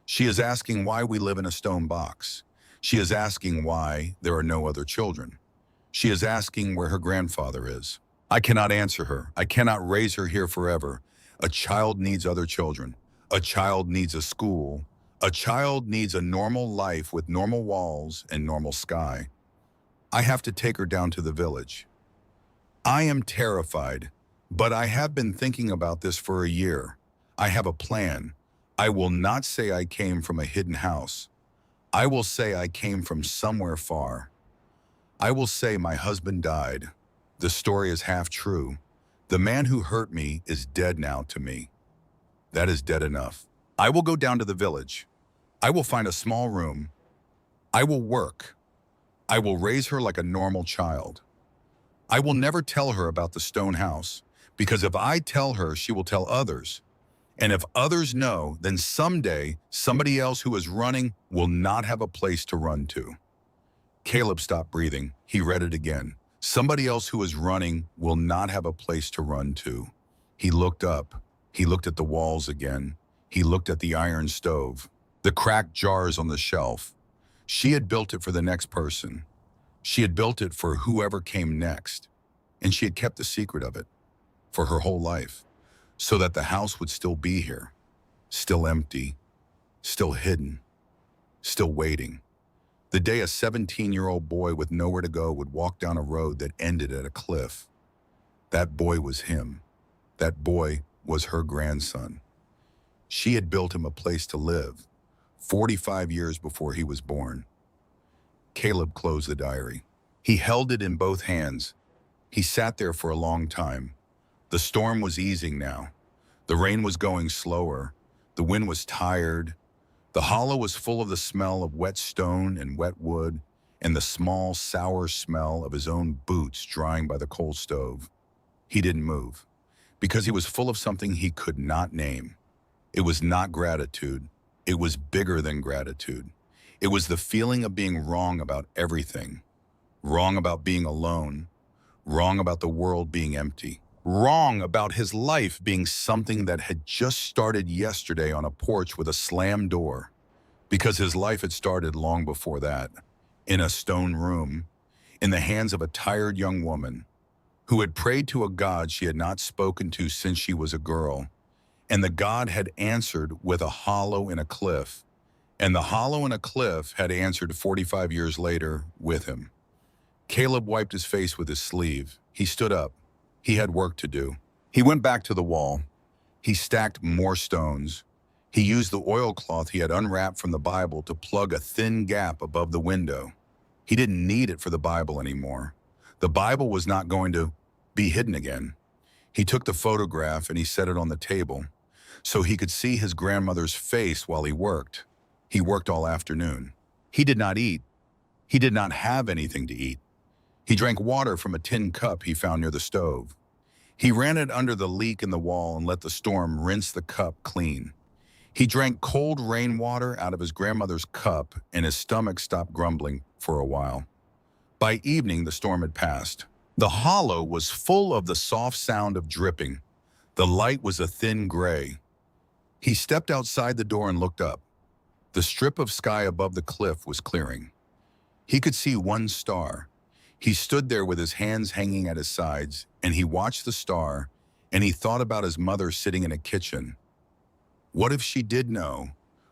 She is asking why we live in a stone box. She is asking why there are no other children. She is asking where her grandfather is. I cannot answer her. I cannot raise her here forever. A child needs other children. A child needs a school. A child needs a normal life with normal walls and normal sky. I have to take her down to the village. I am terrified, but I have been thinking about this for a year. I have a plan. I will not say I came from a hidden house. I will say I came from somewhere far. I will say my husband died. The story is half true. The man who hurt me is dead now to me. That is dead enough. I will go down to the village. I will find a small room. I will work. I will raise her like a normal child. I will never tell her about the stone house, because if I tell her, she will tell others. And if others know, then someday somebody else who is running will not have a place to run to. Caleb stopped breathing. He read it again. Somebody else who is running will not have a place to run to. He looked up. He looked at the walls again. He looked at the iron stove, the cracked jars on the shelf. She had built it for the next person. She had built it for whoever came next. And she had kept the secret of it for her whole life, so that the house would still be here, still empty, still hidden, still waiting. The day a 17-year-old boy with nowhere to go would walk down a road that ended at a cliff. That boy was him. That boy was her grandson. She had built him a place to live, 45 years before he was born. Caleb closed the diary. He held it in both hands. He sat there for a long time. The storm was easing now. The rain was going slower. The wind was tired. The hollow was full of the smell of wet stone and wet wood, and the small, sour smell of his own boots drying by the coal stove. He didn't move, because he was full of something he could not name. It was not gratitude. It was bigger than gratitude. It was the feeling of being wrong about everything. Wrong about being alone. Wrong about the world being empty. Wrong about his life being something that had just started yesterday on a porch with a slammed door, because his life had started long before that, in a stone room, in the hands of a tired young woman who had prayed to a God she had not spoken to since she was a girl, and the God had answered with a hollow in a cliff, and the hollow in a cliff had answered 45 years later with him. Caleb wiped his face with his sleeve. He stood up. He had work to do. He went back to the wall. He stacked more stones. He used the oilcloth he had unwrapped from the Bible to plug a thin gap above the window. He didn't need it for the Bible anymore. The Bible was not going to be hidden again. He took the photograph and he set it on the table so he could see his grandmother's face while he worked. He worked all afternoon. He did not eat. He did not have anything to eat. He drank water from a tin cup he found near the stove. He ran it under the leak in the wall and let the storm rinse the cup clean. He drank cold rainwater out of his grandmother's cup, and his stomach stopped grumbling for a while. By evening, the storm had passed. The hollow was full of the soft sound of dripping. The light was a thin gray. He stepped outside the door and looked up. The strip of sky above the cliff was clearing. He could see one star. He stood there with his hands hanging at his sides, and he watched the star, and he thought about his mother sitting in a kitchen. What if she did know?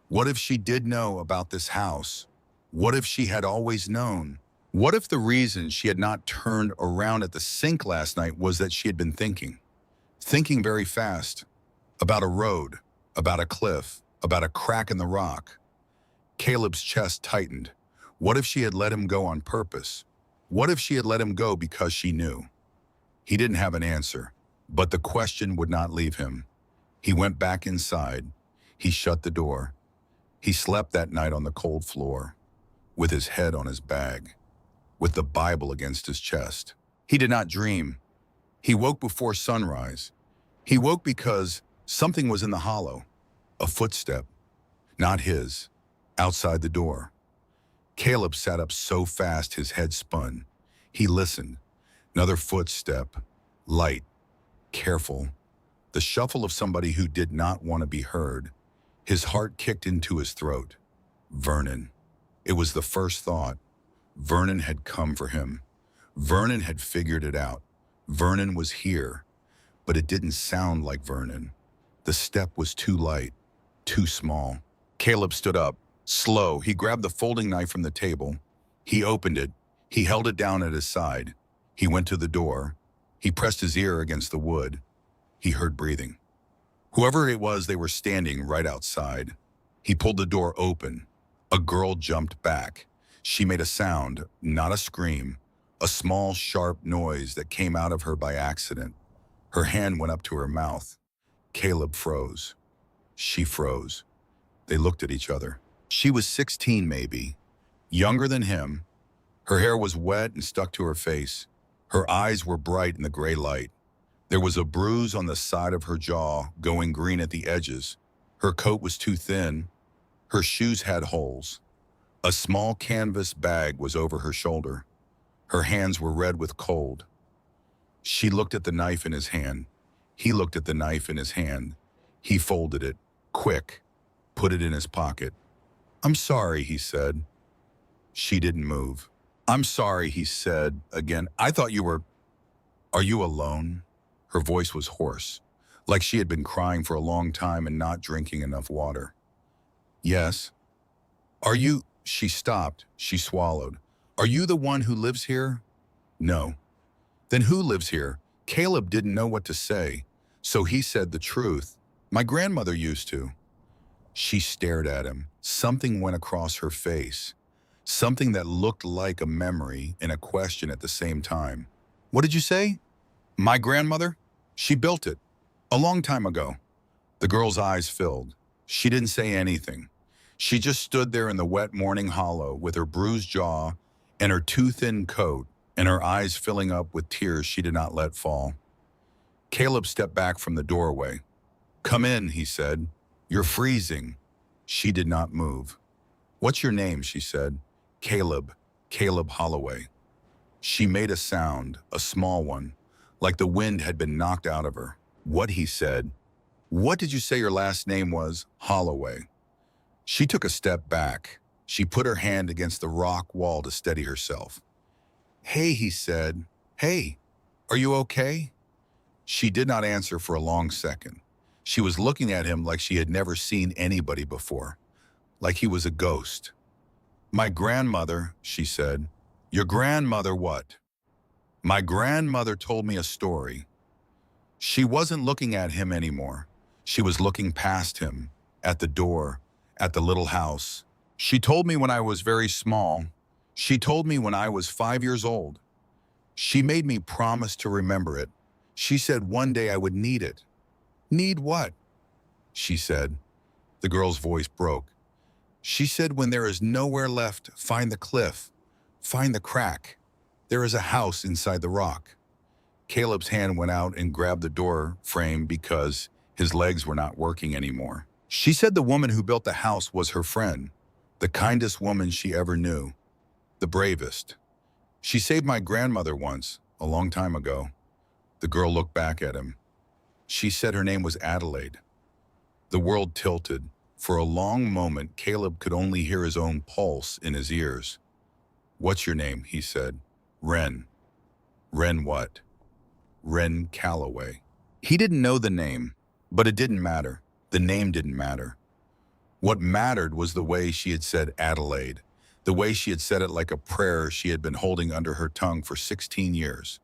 What if she did know about this house? What if she had always known? What if the reason she had not turned around at the sink last night was that she had been thinking very fast, about a road, about a cliff, about a crack in the rock? Caleb's chest tightened. What if she had let him go on purpose? What if she had let him go because she knew? He didn't have an answer, but the question would not leave him. He went back inside. He shut the door. He slept that night on the cold floor, with his head on his bag, with the Bible against his chest. He did not dream. He woke before sunrise. He woke because something was in the hollow, a footstep, not his, outside the door. Caleb sat up so fast his head spun. He listened. Another footstep, light, careful, the shuffle of somebody who did not want to be heard. His heart kicked into his throat. Vernon. It was the first thought. Vernon had come for him. Vernon had figured it out. Vernon was here, but it didn't sound like Vernon. The step was too light, too small. Caleb stood up. Slow, he grabbed the folding knife from the table. He opened it. He held it down at his side. He went to the door. He pressed his ear against the wood. He heard breathing. Whoever it was, they were standing right outside. He pulled the door open. A girl jumped back. She made a sound, not a scream, a small, sharp noise that came out of her by accident. Her hand went up to her mouth. Caleb froze. She froze. They looked at each other. She was 16 maybe, younger than him. Her hair was wet and stuck to her face. Her eyes were bright in the gray light. There was a bruise on the side of her jaw, going green at the edges. Her coat was too thin. Her shoes had holes. A small canvas bag was over her shoulder. Her hands were red with cold. She looked at the knife in his hand. He looked at the knife in his hand. He folded it, quick, put it in his pocket. "I'm sorry," he said. She didn't move. "I'm sorry," he said again. "I thought you were... Are you alone?" Her voice was hoarse, like she had been crying for a long time and not drinking enough water. "Yes." "Are you..." She stopped. She swallowed. "Are you the one who lives here?" "No." "Then who lives here?" Caleb didn't know what to say, so he said the truth. "My grandmother used to." She stared at him. Something went across her face. Something that looked like a memory and a question at the same time. "What did you say?" "My grandmother? She built it. A long time ago." The girl's eyes filled. She didn't say anything. She just stood there in the wet morning hollow with her bruised jaw and her too thin coat and her eyes filling up with tears she did not let fall. Caleb stepped back from the doorway. "Come in," he said. "You're freezing." She did not move. "What's your name?" she said. "Caleb. Caleb Holloway." She made a sound, a small one, like the wind had been knocked out of her. "What?" he said. "What did you say your last name was?" "Holloway." She took a step back. She put her hand against the rock wall to steady herself. "Hey," he said. "Hey, are you okay?" She did not answer for a long second. She was looking at him like she had never seen anybody before, like he was a ghost. "My grandmother," she said. "Your grandmother what?" "My grandmother told me a story." She wasn't looking at him anymore. She was looking past him, at the door, at the little house. "She told me when I was very small. She told me when I was 5 years old. She made me promise to remember it. She said one day I would need it." "Need what?" she said. The girl's voice broke. "She said when there is nowhere left, find the cliff, find the crack. There is a house inside the rock." Caleb's hand went out and grabbed the door frame because his legs were not working anymore. "She said the woman who built the house was her friend, the kindest woman she ever knew, the bravest. She saved my grandmother once, a long time ago." The girl looked back at him. "She said her name was Adelaide." The world tilted. For a long moment, Caleb could only hear his own pulse in his ears. "What's your name?" he said. "Wren." "Wren what?" "Wren Calloway." He didn't know the name, but it didn't matter. The name didn't matter. What mattered was the way she had said Adelaide, the way she had said it like a prayer she had been holding under her tongue for 16 years.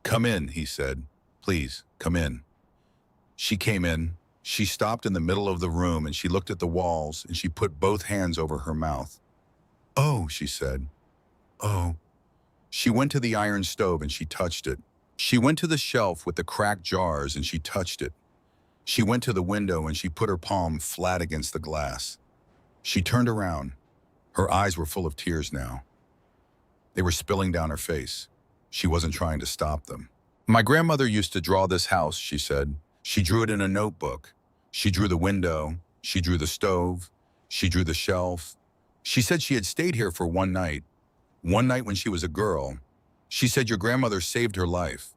"Come in," he said. "Please, come in." She came in. She stopped in the middle of the room and she looked at the walls and she put both hands over her mouth. "Oh," she said. "Oh." She went to the iron stove and she touched it. She went to the shelf with the cracked jars and she touched it. She went to the window and she put her palm flat against the glass. She turned around. Her eyes were full of tears now. They were spilling down her face. She wasn't trying to stop them. "My grandmother used to draw this house," she said. "She drew it in a notebook. She drew the window. She drew the stove. She drew the shelf. She said she had stayed here for one night when she was a girl. She said your grandmother saved her life."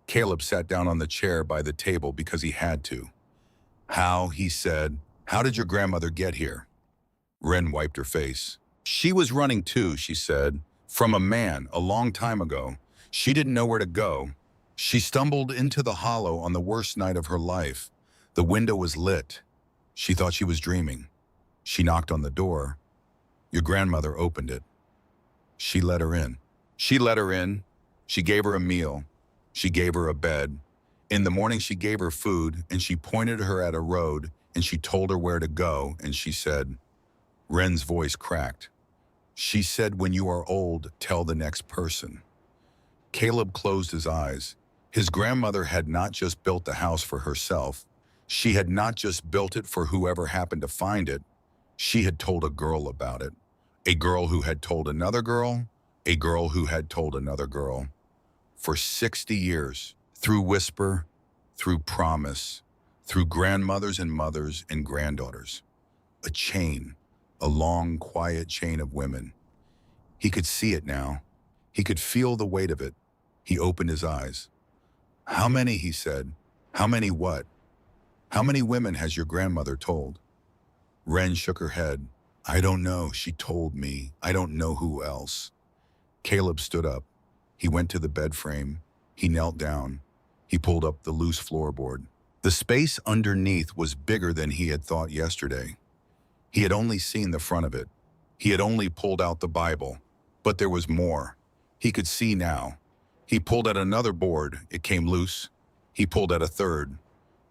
Caleb sat down on the chair by the table because he had to. "How?" he said. "How did your grandmother get here?" Wren wiped her face. "She was running too," she said. "From a man, a long time ago. She didn't know where to go. She stumbled into the hollow on the worst night of her life. The window was lit. She thought she was dreaming. She knocked on the door. Your grandmother opened it. She let her in. She let her in. She gave her a meal. She gave her a bed. In the morning she gave her food and she pointed her at a road and she told her where to go and she said," Wren's voice cracked. "She said when you are old, tell the next person." Caleb closed his eyes. His grandmother had not just built the house for herself. She had not just built it for whoever happened to find it. She had told a girl about it. A girl who had told another girl, a girl who had told another girl. For 60 years, through whisper, through promise, through grandmothers and mothers and granddaughters. A chain, a long, quiet chain of women. He could see it now. He could feel the weight of it. He opened his eyes. How many, he said. How many what? How many women has your grandmother told? Wren shook her head. I don't know, she told me. I don't know who else. Caleb stood up. He went to the bed frame. He knelt down. He pulled up the loose floorboard. The space underneath was bigger than he had thought yesterday. He had only seen the front of it. He had only pulled out the Bible. But there was more. He could see now. He pulled at another board. It came loose. He pulled at a third.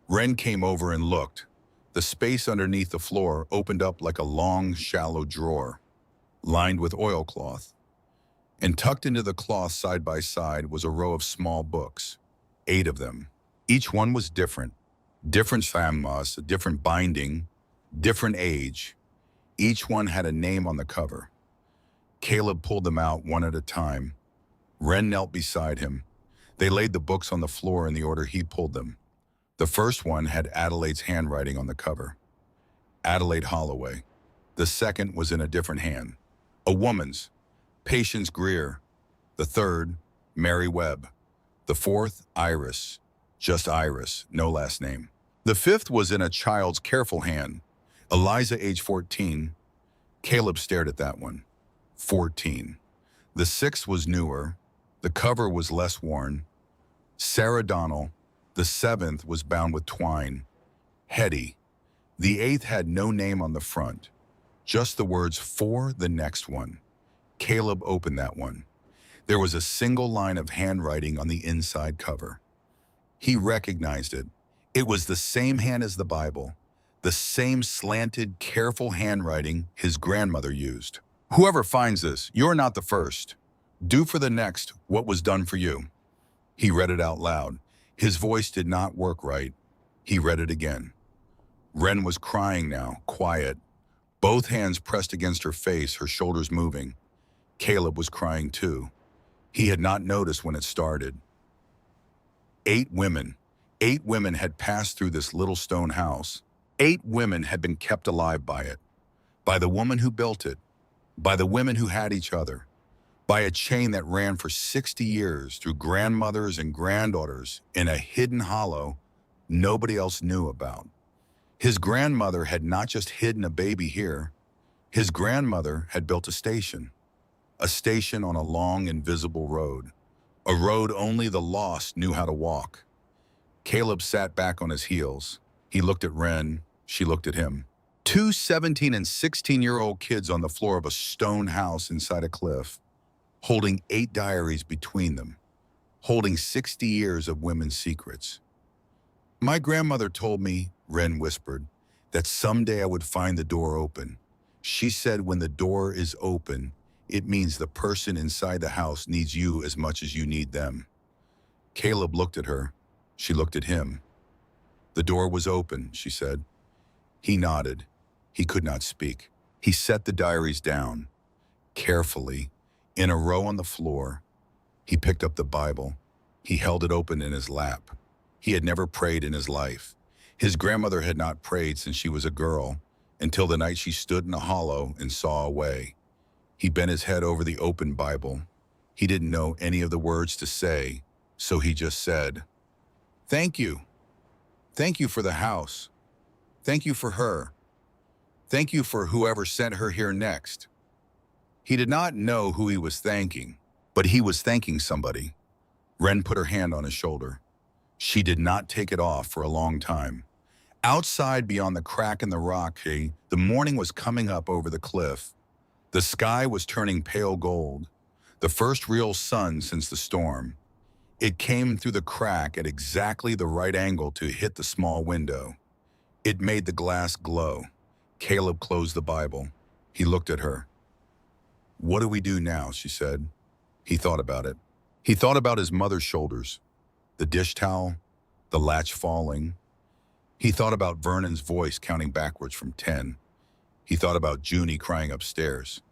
Wren came over and looked. The space underneath the floor opened up like a long, shallow drawer, lined with oilcloth. And tucked into the cloth side by side was a row of small books, 8 of them. Each one was different. Different fammas, a different binding, different age. Each one had a name on the cover. Caleb pulled them out one at a time. Wren knelt beside him. They laid the books on the floor in the order he pulled them. The first one had Adelaide's handwriting on the cover. Adelaide Holloway. The second was in a different hand. A woman's. Patience Greer. The third, Mary Webb. The fourth, Iris. Just Iris, no last name. The fifth was in a child's careful hand. Eliza, age 14. Caleb stared at that one. 14. The sixth was newer. The cover was less worn. Sarah Donnell. The seventh was bound with twine. Hetty. The eighth had no name on the front. Just the words, for the next one. Caleb opened that one. There was a single line of handwriting on the inside cover. He recognized it. It was the same hand as the Bible, the same slanted, careful handwriting his grandmother used. Whoever finds this, you're not the first. Do for the next what was done for you. He read it out loud. His voice did not work right. He read it again. Wren was crying now, quiet. Both hands pressed against her face, her shoulders moving. Caleb was crying too. He had not noticed when it started. 8 women. 8 women had passed through this little stone house. 8 women had been kept alive by it. By the woman who built it. By the women who had each other. By a chain that ran for 60 years through grandmothers and granddaughters in a hidden hollow nobody else knew about. His grandmother had not just hidden a baby here. His grandmother had built a station on a long, invisible road, a road only the lost knew how to walk. Caleb sat back on his heels. He looked at Wren. She looked at him. 2 17 and 16-year-old kids on the floor of a stone house inside a cliff, holding 8 diaries between them, holding 60 years of women's secrets. My grandmother told me, Wren whispered, that someday I would find the door open. She said when the door is open, it means the person inside the house needs you as much as you need them. Caleb looked at her. She looked at him. The door was open, she said. He nodded. He could not speak. He set the diaries down, carefully, in a row on the floor. He picked up the Bible. He held it open in his lap. He had never prayed in his life. His grandmother had not prayed since she was a girl, until the night she stood in a hollow and saw a way. He bent his head over the open Bible. He didn't know any of the words to say, so he just said, "Thank you. Thank you for the house. Thank you for her. Thank you for whoever sent her here next." He did not know who he was thanking, but he was thanking somebody. Wren put her hand on his shoulder. She did not take it off for a long time. Outside, beyond the crack in the rock, the morning was coming up over the cliff. The sky was turning pale gold, the first real sun since the storm. It came through the crack at exactly the right angle to hit the small window. It made the glass glow. Caleb closed the Bible. He looked at her. "What do we do now?" she said. He thought about it. He thought about his mother's shoulders. The dish towel, the latch falling. He thought about Vernon's voice counting backwards from 10. He thought about Junie crying upstairs.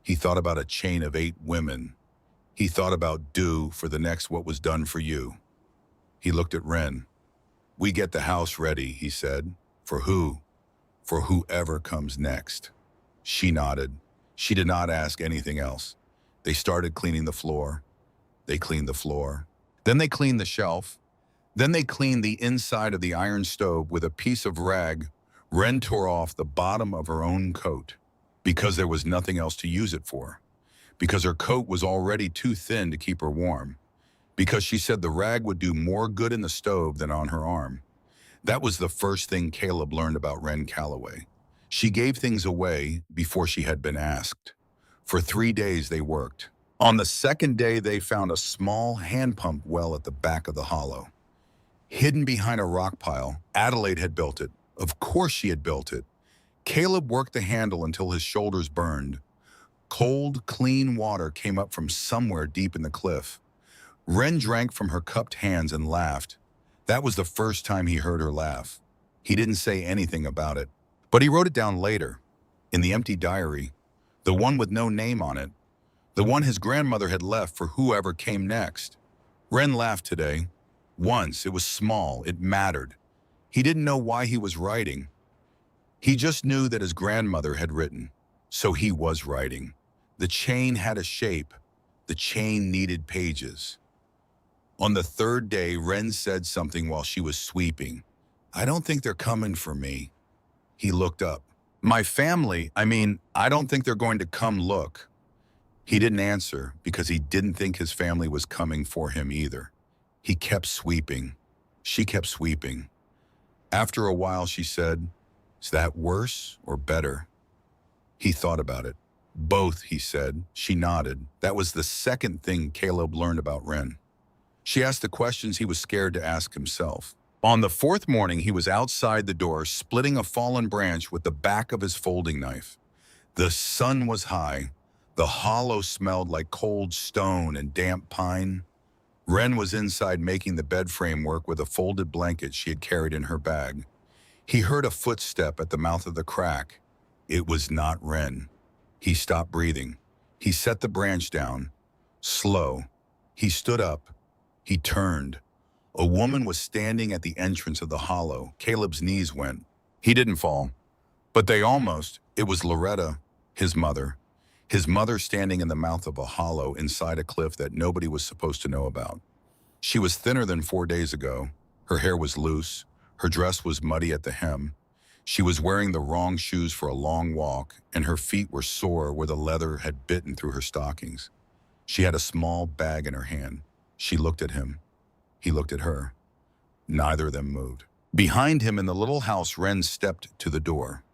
He thought about a chain of 8 women. He thought about due for the next what was done for you. He looked at Wren. "We get the house ready," he said. "For who? For whoever comes next." She nodded. She did not ask anything else. They started cleaning the floor. They cleaned the floor. Then they cleaned the shelf. Then they cleaned the inside of the iron stove with a piece of rag. Wren tore off the bottom of her own coat because there was nothing else to use it for, because her coat was already too thin to keep her warm, because she said the rag would do more good in the stove than on her arm. That was the first thing Caleb learned about Wren Calloway. She gave things away before she had been asked. For 3 days they worked. On the second day, they found a small hand pump well at the back of the hollow. Hidden behind a rock pile, Adelaide had built it. Of course she had built it. Caleb worked the handle until his shoulders burned. Cold, clean water came up from somewhere deep in the cliff. Wren drank from her cupped hands and laughed. That was the first time he heard her laugh. He didn't say anything about it, but he wrote it down later, in the empty diary, the one with no name on it, the one his grandmother had left for whoever came next. Wren laughed today. Once, it was small, it mattered. He didn't know why he was writing. He just knew that his grandmother had written, so he was writing. The chain had a shape. The chain needed pages. On the third day, Wren said something while she was sweeping. "I don't think they're coming for me." He looked up. "My family, I don't think they're going to come look." He didn't answer because he didn't think his family was coming for him either. He kept sweeping. She kept sweeping. After a while, she said, "Is that worse or better?" He thought about it. "Both," he said. She nodded. That was the second thing Caleb learned about Wren. She asked the questions he was scared to ask himself. On the 4th morning, he was outside the door, splitting a fallen branch with the back of his folding knife. The sun was high. The hollow smelled like cold stone and damp pine. Wren was inside making the bed framework with a folded blanket she had carried in her bag. He heard a footstep at the mouth of the crack. It was not Wren. He stopped breathing. He set the branch down. Slow. He stood up. He turned. A woman was standing at the entrance of the hollow. Caleb's knees went. He didn't fall, but they almost. It was Loretta, his mother. His mother standing in the mouth of a hollow inside a cliff that nobody was supposed to know about. She was thinner than 4 days ago. Her hair was loose. Her dress was muddy at the hem. She was wearing the wrong shoes for a long walk, and her feet were sore where the leather had bitten through her stockings. She had a small bag in her hand. She looked at him. He looked at her. Neither of them moved. Behind him in the little house, Wren stepped to the door.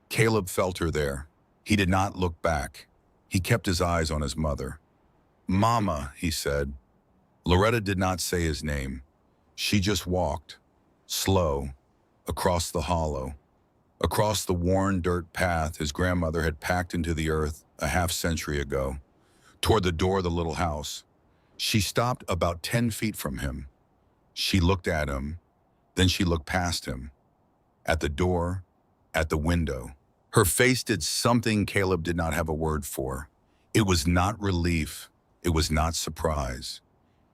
Caleb felt her there. He did not look back. He kept his eyes on his mother. "Mama," he said. Loretta did not say his name. She just walked, slow, across the hollow, across the worn dirt path his grandmother had packed into the earth a half-century ago, toward the door of the little house. She stopped about 10 feet from him. She looked at him, then she looked past him, at the door, at the window. Her face did something Caleb did not have a word for. It was not relief. It was not surprise.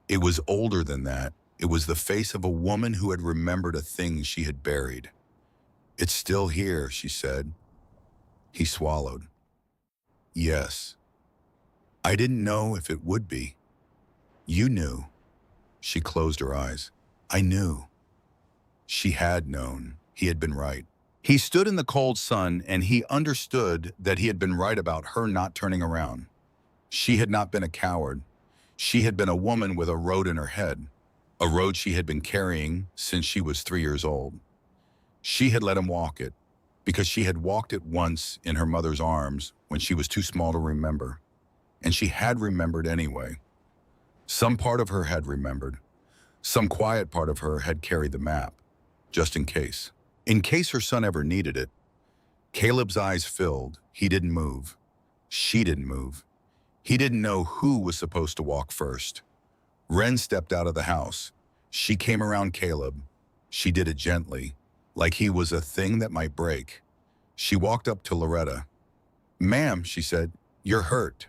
It was older than that. It was the face of a woman who had remembered a thing she had buried. "It's still here," she said. He swallowed. "Yes. I didn't know if it would be." "You knew." She closed her eyes. "I knew." She had known. He had been right. He stood in the cold sun, and he understood that he had been right about her not turning around. She had not been a coward. She had been a woman with a road in her head, a road she had been carrying since she was 3 years old. She had let him walk it, because she had walked it once in her mother's arms when she was too small to remember. And she had remembered anyway. Some part of her had remembered. Some quiet part of her had carried the map, just in case. In case her son ever needed it. Caleb's eyes filled. He didn't move. She didn't move. He didn't know who was supposed to walk first. Wren stepped out of the house. She came around Caleb. She did it gently, like he was a thing that might break. She walked up to Loretta. "Ma'am," she said, "you're hurt."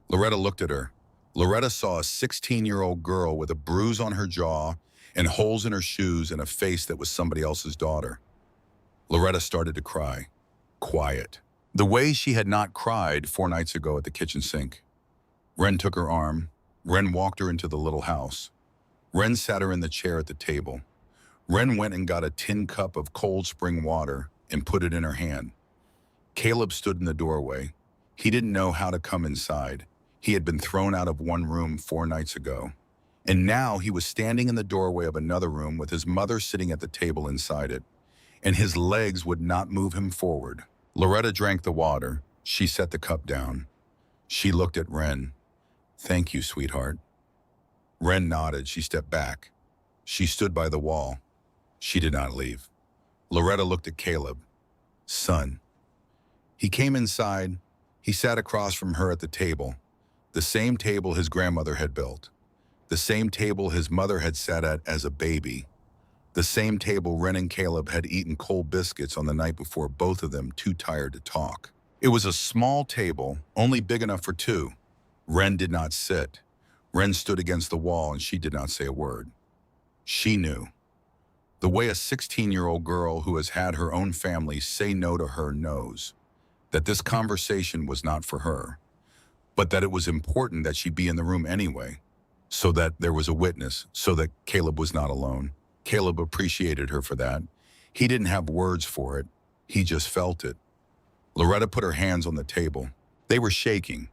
Loretta looked at her. Loretta saw a 16-year-old girl with a bruise on her jaw and holes in her shoes and a face that was somebody else's daughter. Loretta started to cry, quiet, the way she had not cried 4 nights ago at the kitchen sink. Wren took her arm. Wren walked her into the little house. Wren sat her in the chair at the table. Wren went and got a tin cup of cold spring water and put it in her hand. Caleb stood in the doorway. He didn't know how to come inside. He had been thrown out of one room 4 nights ago. And now he was standing in the doorway of another room with his mother sitting at the table inside it, and his legs would not move him forward. Loretta drank the water. She set the cup down. She looked at Wren. "Thank you, sweetheart." Wren nodded. She stepped back. She stood by the wall. She did not leave. Loretta looked at Caleb. "Son." He came inside. He sat across from her at the table, the same table his grandmother had built, the same table his mother had sat at as a baby, the same table Wren and Caleb had eaten cold biscuits on the night before, both of them too tired to talk. It was a small table, only big enough for two. Wren did not sit. Wren stood against the wall and she did not say a word. She knew. The way a 16-year-old girl who has had her own family say no to her knows that this conversation was not for her, but that it was important that she be in the room anyway, so that there was a witness, so that Caleb was not alone. Caleb appreciated her for that. He didn't have words for it. He just felt it. Loretta put her hands on the table. They were shaking.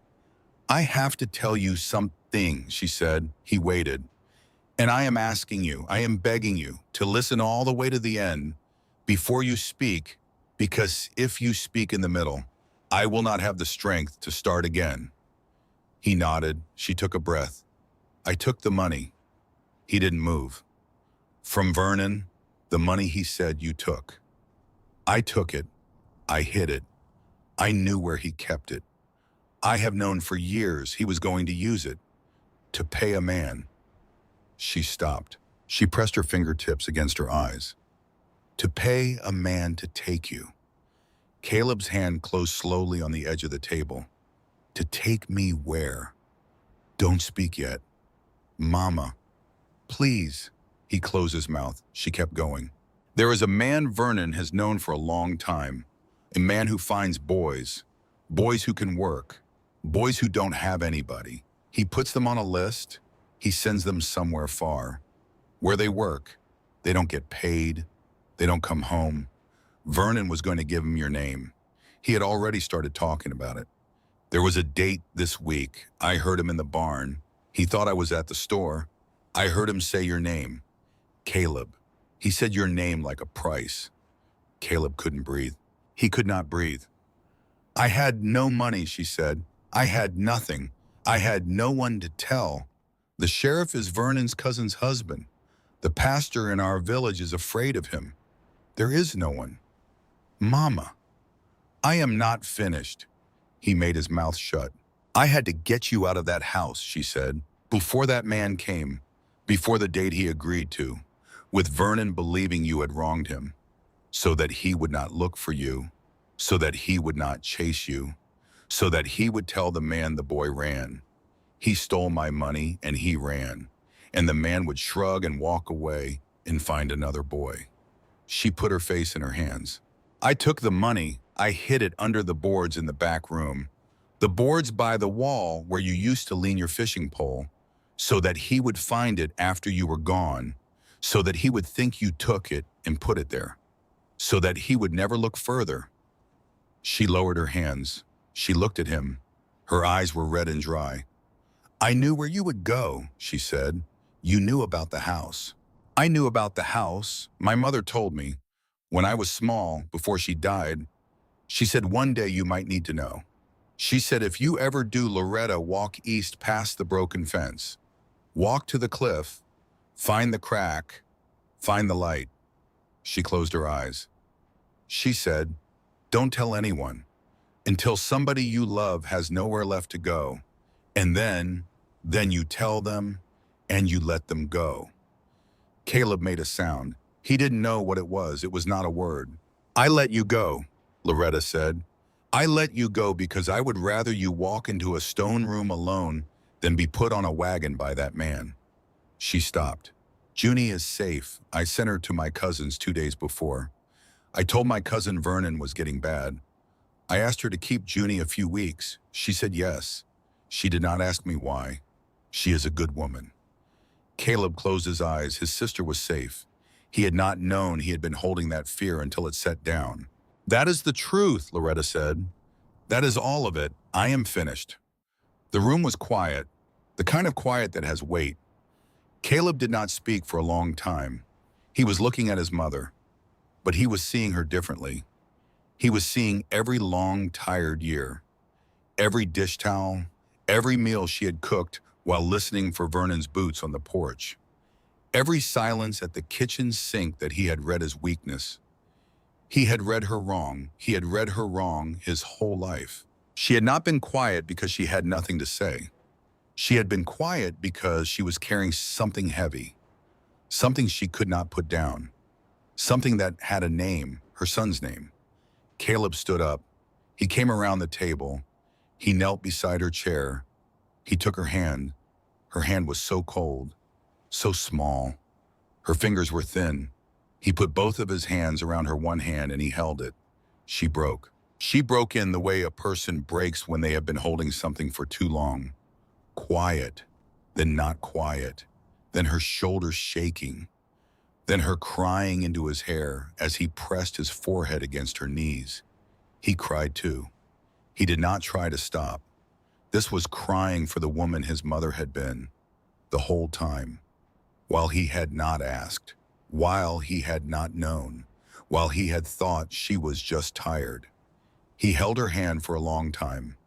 "I have to tell you something," she said. He waited. "And I am asking you, I am begging you to listen all the way to the end before you speak, because if you speak in the middle, I will not have the strength to start again." He nodded. She took a breath. "I took the money." He didn't move. "From Vernon, the money he said you took. I took it. I hid it. I knew where he kept it. I have known for years he was going to use it to pay a man." She stopped. She pressed her fingertips against her eyes. "To pay a man to take you." Caleb's hand closed slowly on the edge of the table. "To take me where?" "Don't speak yet. Mama, please." He closed his mouth. She kept going. "There is a man Vernon has known for a long time, a man who finds boys, boys who can work, boys who don't have anybody. He puts them on a list. He sends them somewhere far. Where they work, they don't get paid. They don't come home. Vernon was going to give him your name. He had already started talking about it. There was a date this week. I heard him in the barn. He thought I was at the store. I heard him say your name. Caleb. He said your name like a price." Caleb couldn't breathe. He could not breathe. "I had no money," she said. "I had nothing. I had no one to tell. The sheriff is Vernon's cousin's husband. The pastor in our village is afraid of him. There is no one. Mama." "I am not finished." He made his mouth shut. "I had to get you out of that house," she said, "before that man came, before the date he agreed to, with Vernon believing you had wronged him, so that he would not look for you, so that he would not chase you, so that he would tell the man the boy ran. He stole my money and he ran, and the man would shrug and walk away and find another boy." She put her face in her hands. "I took the money. I hid it under the boards in the back room, the boards by the wall where you used to lean your fishing pole, so that he would find it after you were gone, so that he would think you took it and put it there, so that he would never look further." She lowered her hands. She looked at him. Her eyes were red and dry. "I knew where you would go," she said. "You knew about the house." "I knew about the house. My mother told me. When I was small, before she died, she said one day you might need to know. She said if you ever do, Loretta, walk east past the broken fence. Walk to the cliff. Find the crack. Find the light." She closed her eyes. She said, "Don't tell anyone until somebody you love has nowhere left to go. And then you tell them and you let them go." Caleb made a sound. He didn't know what it was. It was not a word. I let you go, Loretta said. I let you go because I would rather you walk into a stone room alone than be put on a wagon by that man. She stopped. Junie is safe. I sent her to my cousin's 2 days before. I told my cousin Vernon was getting bad. I asked her to keep Junie a few weeks. She said yes. She did not ask me why. She is a good woman. Caleb closed his eyes. His sister was safe. He had not known he had been holding that fear until it set down. That is the truth, Loretta said. That is all of it. I am finished. The room was quiet, the kind of quiet that has weight. Caleb did not speak for a long time. He was looking at his mother, but he was seeing her differently. He was seeing every long, tired year, every dish towel, every meal she had cooked while listening for Vernon's boots on the porch, every silence at the kitchen sink that he had read as weakness. He had read her wrong. He had read her wrong his whole life. She had not been quiet because she had nothing to say. She had been quiet because she was carrying something heavy, something she could not put down, something that had a name, her son's name. Caleb stood up. He came around the table. He knelt beside her chair. He took her hand. Her hand was so cold, so small. Her fingers were thin. He put both of his hands around her one hand and he held it. She broke. She broke in the way a person breaks when they have been holding something for too long. Quiet, then not quiet, then her shoulders shaking, then her crying into his hair as he pressed his forehead against her knees. He cried too. He did not try to stop. This was crying for the woman his mother had been, the whole time, while he had not asked, while he had not known, while he had thought she was just tired. He held her hand for a long time.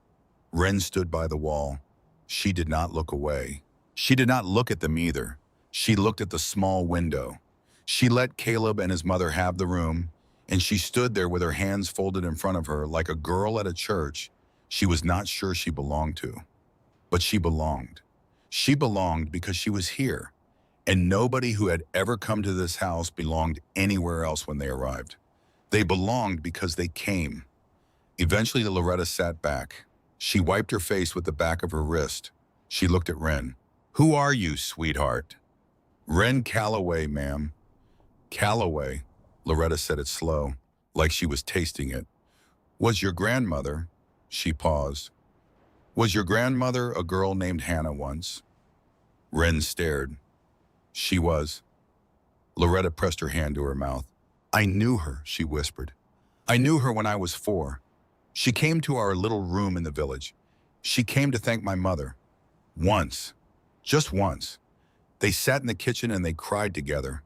Wren stood by the wall. She did not look away. She did not look at them either. She looked at the small window. She let Caleb and his mother have the room, and she stood there with her hands folded in front of her like a girl at a church she was not sure she belonged to. But she belonged. She belonged because she was here, and nobody who had ever come to this house belonged anywhere else when they arrived. They belonged because they came. Eventually, Loretta sat back. She wiped her face with the back of her wrist. She looked at Wren. Who are you, sweetheart? Wren Calloway, ma'am. Calloway, Loretta said it slow, like she was tasting it. Was your grandmother? She paused. Was your grandmother a girl named Hannah once? Wren stared. She was. Loretta pressed her hand to her mouth. I knew her, she whispered. I knew her when I was 4. She came to our little room in the village. She came to thank my mother. Once. Just once. They sat in the kitchen and they cried together.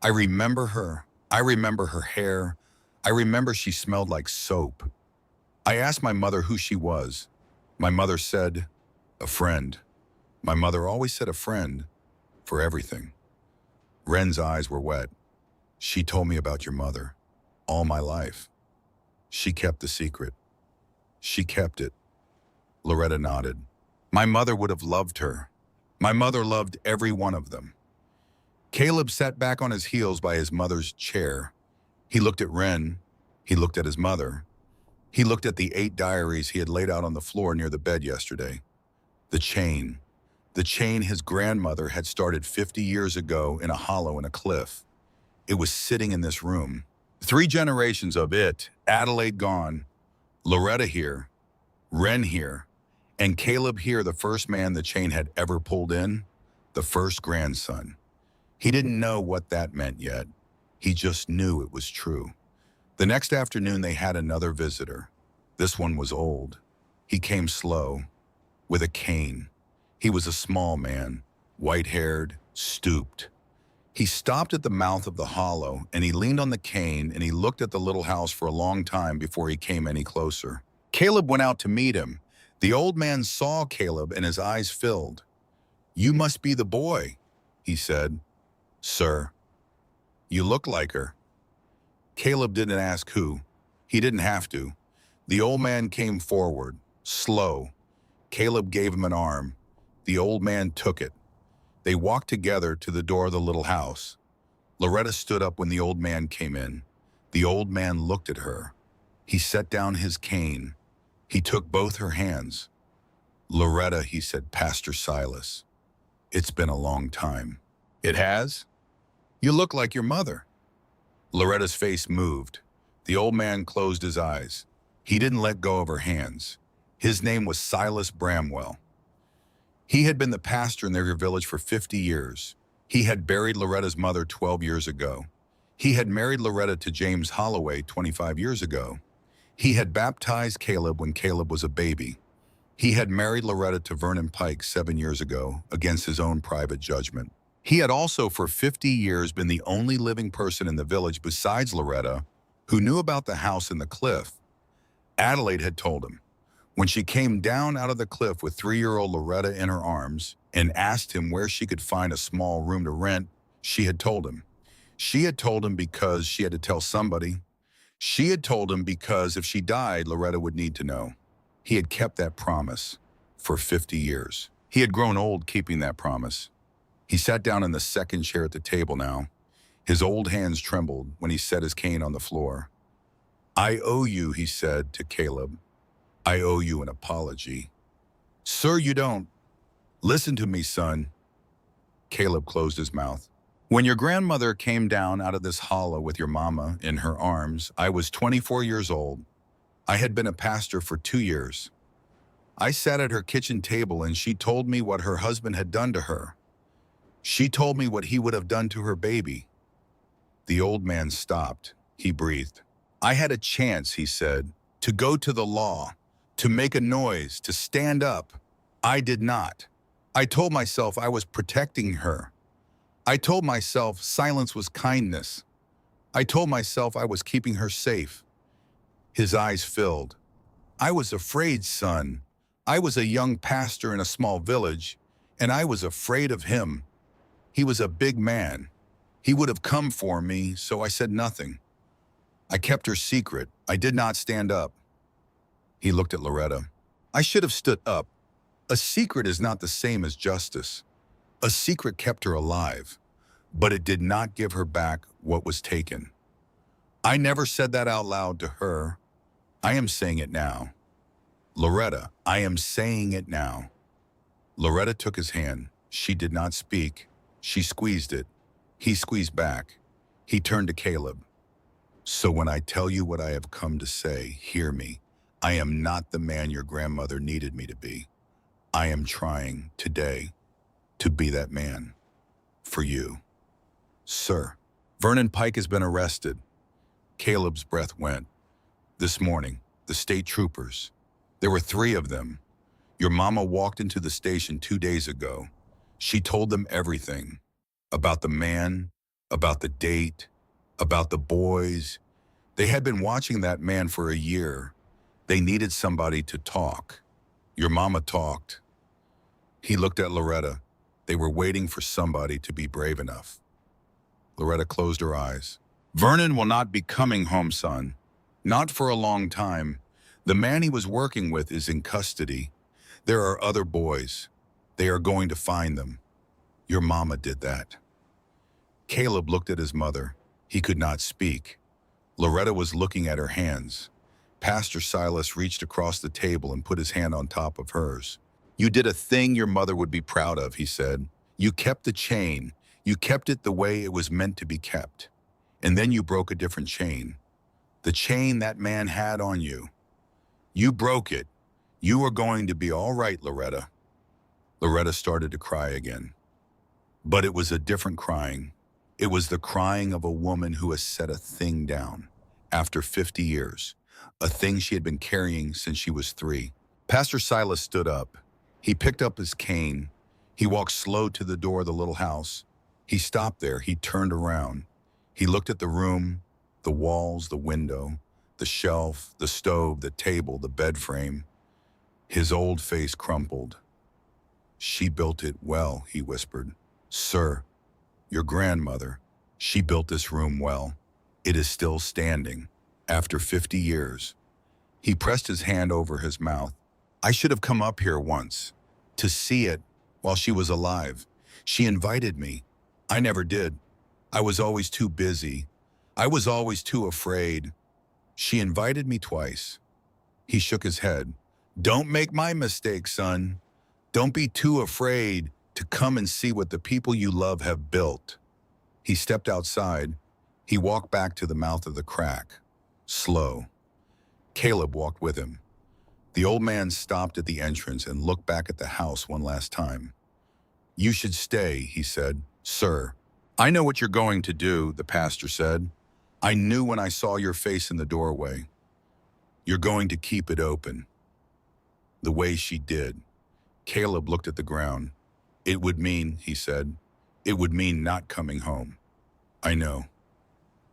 I remember her. I remember her hair. I remember she smelled like soap. I asked my mother who she was. My mother said, a friend. My mother always said a friend for everything. Wren's eyes were wet. She told me about your mother all my life. She kept the secret. She kept it. Loretta nodded. My mother would have loved her. My mother loved every one of them. Caleb sat back on his heels by his mother's chair. He looked at Wren. He looked at his mother. He looked at the 8 diaries he had laid out on the floor near the bed yesterday. The chain his grandmother had started 50 years ago in a hollow in a cliff. It was sitting in this room. 3 generations of it, Adelaide gone, Loretta here, Wren here, and Caleb here, the first man the chain had ever pulled in, the first grandson. He didn't know what that meant yet. He just knew it was true. The next afternoon they had another visitor. This one was old. He came slow, with a cane. He was a small man, white-haired, stooped. He stopped at the mouth of the hollow and he leaned on the cane and he looked at the little house for a long time before he came any closer. Caleb went out to meet him. The old man saw Caleb and his eyes filled. You must be the boy, he said. Sir, you look like her. Caleb didn't ask who. He didn't have to. The old man came forward, slow. Caleb gave him an arm. The old man took it. They walked together to the door of the little house. Loretta stood up when the old man came in. The old man looked at her. He set down his cane. He took both her hands. "Loretta," he said, "Pastor Silas, it's been a long time." "It has? You look like your mother." Loretta's face moved. The old man closed his eyes. He didn't let go of her hands. His name was Silas Bramwell. He had been the pastor in their village for 50 years. He had buried Loretta's mother 12 years ago. He had married Loretta to James Holloway 25 years ago. He had baptized Caleb when Caleb was a baby. He had married Loretta to Vernon Pike 7 years ago against his own private judgment. He had also for 50 years been the only living person in the village besides Loretta who knew about the house in the cliff. Adelaide had told him. When she came down out of the cliff with 3-year-old Loretta in her arms and asked him where she could find a small room to rent, she had told him. She had told him because she had to tell somebody. She had told him because if she died, Loretta would need to know. He had kept that promise for 50 years. He had grown old keeping that promise. He sat down in the second chair at the table now. His old hands trembled when he set his cane on the floor. "I owe you," he said to Caleb. "I owe you an apology." "Sir, you don't." "Listen to me, son." Caleb closed his mouth. "When your grandmother came down out of this hollow with your mama in her arms, I was 24 years old. I had been a pastor for 2 years. I sat at her kitchen table and she told me what her husband had done to her. She told me what he would have done to her baby." The old man stopped. He breathed. "I had a chance," he said, "to go to the law, to make a noise, to stand up. I did not. I told myself I was protecting her. I told myself silence was kindness. I told myself I was keeping her safe." His eyes filled. "I was afraid, son. I was a young pastor in a small village, and I was afraid of him. He was a big man. He would have come for me, so I said nothing. I kept her secret. I did not stand up." He looked at Loretta. "I should have stood up. A secret is not the same as justice. A secret kept her alive, but it did not give her back what was taken. I never said that out loud to her. I am saying it now. Loretta, I am saying it now." Loretta took his hand. She did not speak. She squeezed it. He squeezed back. He turned to Caleb. "So when I tell you what I have come to say, hear me. I am not the man your grandmother needed me to be. I am trying, today, to be that man. For you. Sir, Vernon Pike has been arrested." Caleb's breath went. "This morning, the state troopers. There were 3 of them. Your mama walked into the station 2 days ago. She told them everything. About the man, about the date, about the boys. They had been watching that man for a year. They needed somebody to talk. Your mama talked." He looked at Loretta. They were waiting for somebody to be brave enough. Loretta closed her eyes. "Vernon will not be coming home, son. Not for a long time. The man he was working with is in custody. There are other boys. They are going to find them. Your mama did that." Caleb looked at his mother. He could not speak. Loretta was looking at her hands. Pastor Silas reached across the table and put his hand on top of hers. "You did a thing your mother would be proud of," he said. "You kept the chain. You kept it the way it was meant to be kept. And then you broke a different chain. The chain that man had on you. You broke it. You are going to be all right, Loretta." Loretta started to cry again. But it was a different crying. It was the crying of a woman who has set a thing down. After 50 years. A thing she had been carrying since she was 3. Pastor Silas stood up. He picked up his cane. He walked slow to the door of the little house. He stopped there. He turned around. He looked at the room, the walls, the window, the shelf, the stove, the table, the bed frame. His old face crumpled. "She built it well," he whispered. "Sir, your grandmother, she built this room well. It is still standing, after 50 years. He pressed his hand over his mouth. "I should have come up here once, to see it while she was alive. She invited me. I never did. I was always too busy. I was always too afraid. She invited me twice. He shook his head. Don't make my mistake, son. Don't be too afraid to come and see what the people you love have built. He stepped outside. He walked back to the mouth of the crack. Slow. Caleb walked with him. The old man stopped at the entrance and looked back at the house one last time. You should stay, he said. Sir, I know what you're going to do, the pastor said. I knew when I saw your face in the doorway. You're going to keep it open. The way she did. Caleb looked at the ground. It would mean, he said, it would mean not coming home. I know.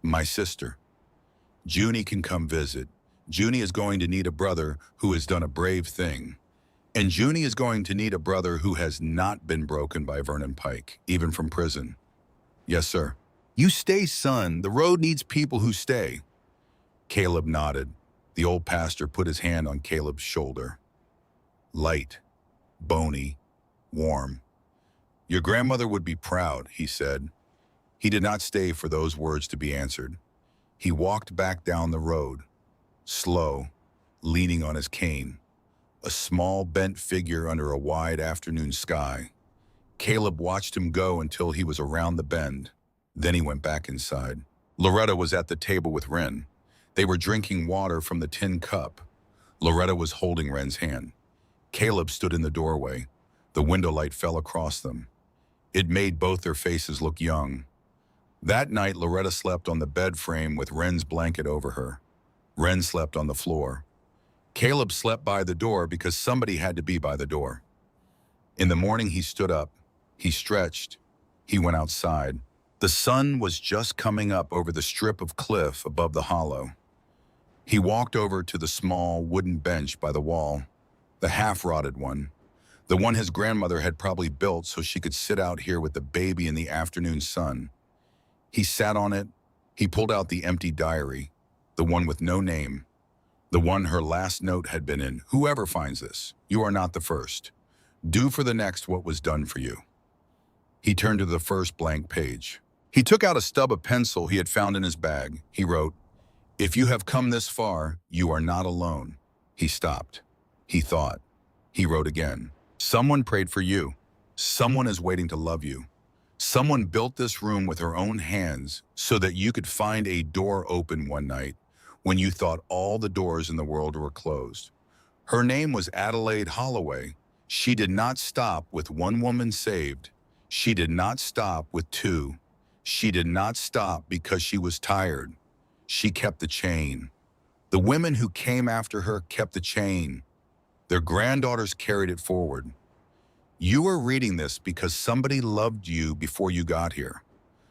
My sister. Junie can come visit. Junie is going to need a brother who has done a brave thing. And Junie is going to need a brother who has not been broken by Vernon Pike, even from prison. Yes, sir. You stay, son. The road needs people who stay. Caleb nodded. The old pastor put his hand on Caleb's shoulder. Light, bony, warm. Your grandmother would be proud, he said. He did not stay for those words to be answered. He walked back down the road, slow, leaning on his cane, a small bent figure under a wide afternoon sky. Caleb watched him go until he was around the bend. Then he went back inside. Loretta was at the table with Wren. They were drinking water from the tin cup. Loretta was holding Wren's hand. Caleb stood in the doorway. The window light fell across them. It made both their faces look young. That night, Loretta slept on the bed frame with Wren's blanket over her. Wren slept on the floor. Caleb slept by the door because somebody had to be by the door. In the morning, he stood up. He stretched. He went outside. The sun was just coming up over the strip of cliff above the hollow. He walked over to the small wooden bench by the wall, the half-rotted one, the one his grandmother had probably built so she could sit out here with the baby in the afternoon sun. He sat on it. He pulled out the empty diary, the one with no name, the one her last note had been in. Whoever finds this, you are not the first. Do for the next what was done for you. He turned to the first blank page. He took out a stub of pencil he had found in his bag. He wrote, If you have come this far, you are not alone. He stopped. He thought. He wrote again. Someone prayed for you. Someone is waiting to love you. Someone built this room with her own hands so that you could find a door open one night when you thought all the doors in the world were closed. Her name was Adelaide Holloway. She did not stop with one woman saved. She did not stop with two. She did not stop because she was tired. She kept the chain. The women who came after her kept the chain. Their granddaughters carried it forward. You are reading this because somebody loved you before you got here.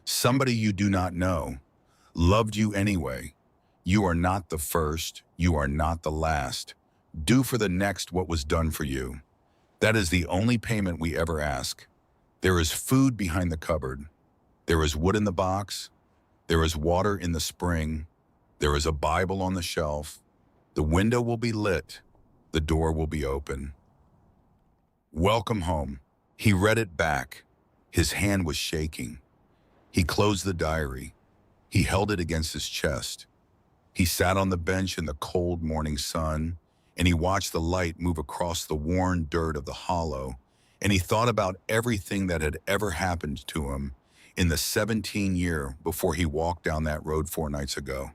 Somebody you do not know loved you anyway. You are not the first. You are not the last. Do for the next what was done for you. That is the only payment we ever ask. There is food behind the cupboard. There is wood in the box. There is water in the spring. There is a Bible on the shelf. The window will be lit. The door will be open. Welcome home. He read it back. His hand was shaking. He closed the diary. He held it against his chest. He sat on the bench in the cold morning sun, and he watched the light move across the worn dirt of the hollow, and he thought about everything that had ever happened to him in the 17 years before he walked down that road 4 nights ago.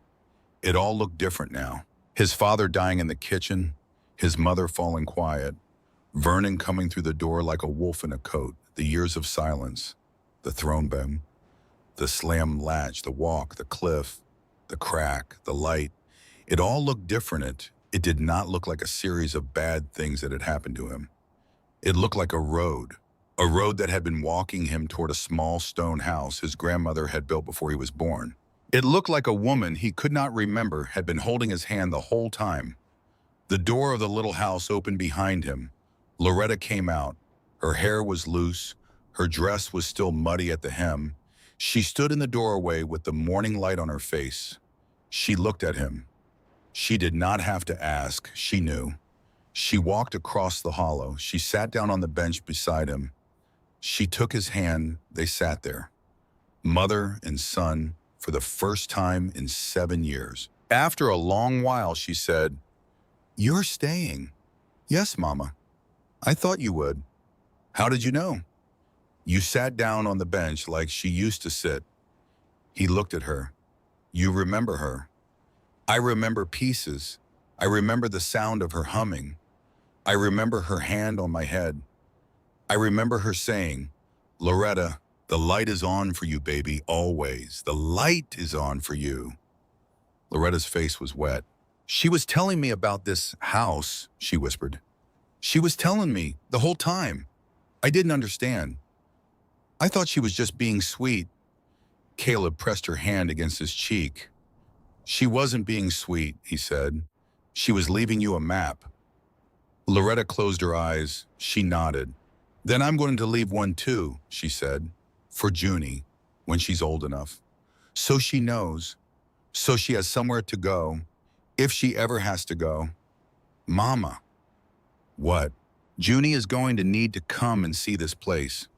It all looked different now. His father dying in the kitchen, his mother falling quiet, Vernon coming through the door like a wolf in a coat, the years of silence, the throne bed, the slam latch, the walk, the cliff, the crack, the light. It all looked different. It did not look like a series of bad things that had happened to him. It looked like a road that had been walking him toward a small stone house his grandmother had built before he was born. It looked like a woman he could not remember had been holding his hand the whole time. The door of the little house opened behind him. Loretta came out. Her hair was loose. Her dress was still muddy at the hem. She stood in the doorway with the morning light on her face. She looked at him. She did not have to ask. She knew. She walked across the hollow. She sat down on the bench beside him. She took his hand. They sat there, mother and son, for the first time in 7 years. After a long while, she said, "You're staying." "Yes, Mama. I thought you would." "How did you know?" "You sat down on the bench like she used to sit." He looked at her. "You remember her?" "I remember pieces. I remember the sound of her humming. I remember her hand on my head. I remember her saying, 'Loretta, the light is on for you, baby, always. The light is on for you.'" Loretta's face was wet. "She was telling me about this house," she whispered. "She was telling me the whole time. I didn't understand. I thought she was just being sweet." Caleb pressed her hand against his cheek. "She wasn't being sweet," he said. "She was leaving you a map." Loretta closed her eyes. She nodded. "Then I'm going to leave one too," she said, "for Junie, when she's old enough. So she knows. So she has somewhere to go, if she ever has to go." "Mama." "What?" "Junie is going to need to come and see this place,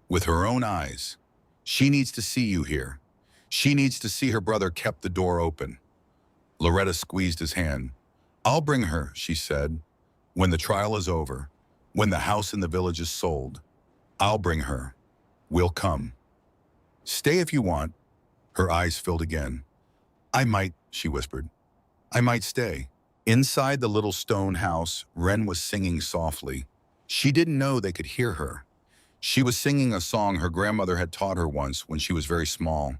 with her own eyes. She needs to see you here. She needs to see her brother kept the door open." Loretta squeezed his hand. "I'll bring her," she said. "When the trial is over, when the house in the village is sold, I'll bring her. We'll come. Stay if you want." Her eyes filled again. "I might," she whispered. "I might stay." Inside the little stone house, Wren was singing softly. She didn't know they could hear her. She was singing a song her grandmother had taught her once when she was very small.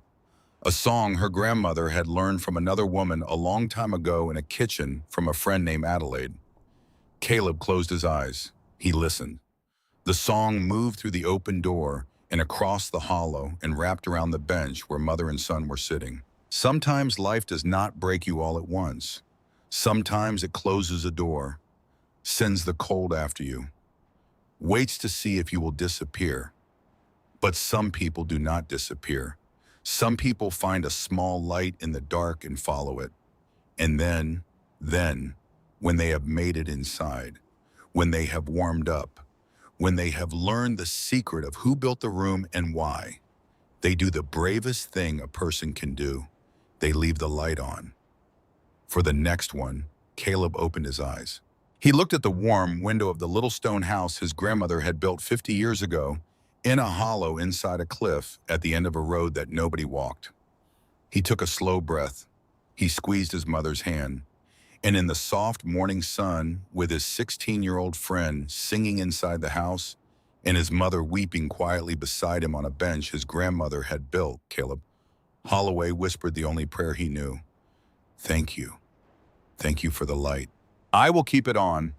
A song her grandmother had learned from another woman a long time ago in a kitchen from a friend named Adelaide. Caleb closed his eyes. He listened. The song moved through the open door and across the hollow and wrapped around the bench where mother and son were sitting. Sometimes life does not break you all at once. Sometimes it closes a door, sends the cold after you, waits to see if you will disappear. But some people do not disappear. Some people find a small light in the dark and follow it. And then, when they have made it inside, when they have warmed up, when they have learned the secret of who built the room and why, they do the bravest thing a person can do. They leave the light on. For the next one, Caleb opened his eyes. He looked at the warm window of the little stone house his grandmother had built 50 years ago in a hollow inside a cliff at the end of a road that nobody walked. He took a slow breath. He squeezed his mother's hand. And in the soft morning sun, with his 16-year-old friend singing inside the house and his mother weeping quietly beside him on a bench his grandmother had built, Caleb Holloway whispered the only prayer he knew. "Thank you. Thank you for the light. I will keep it on."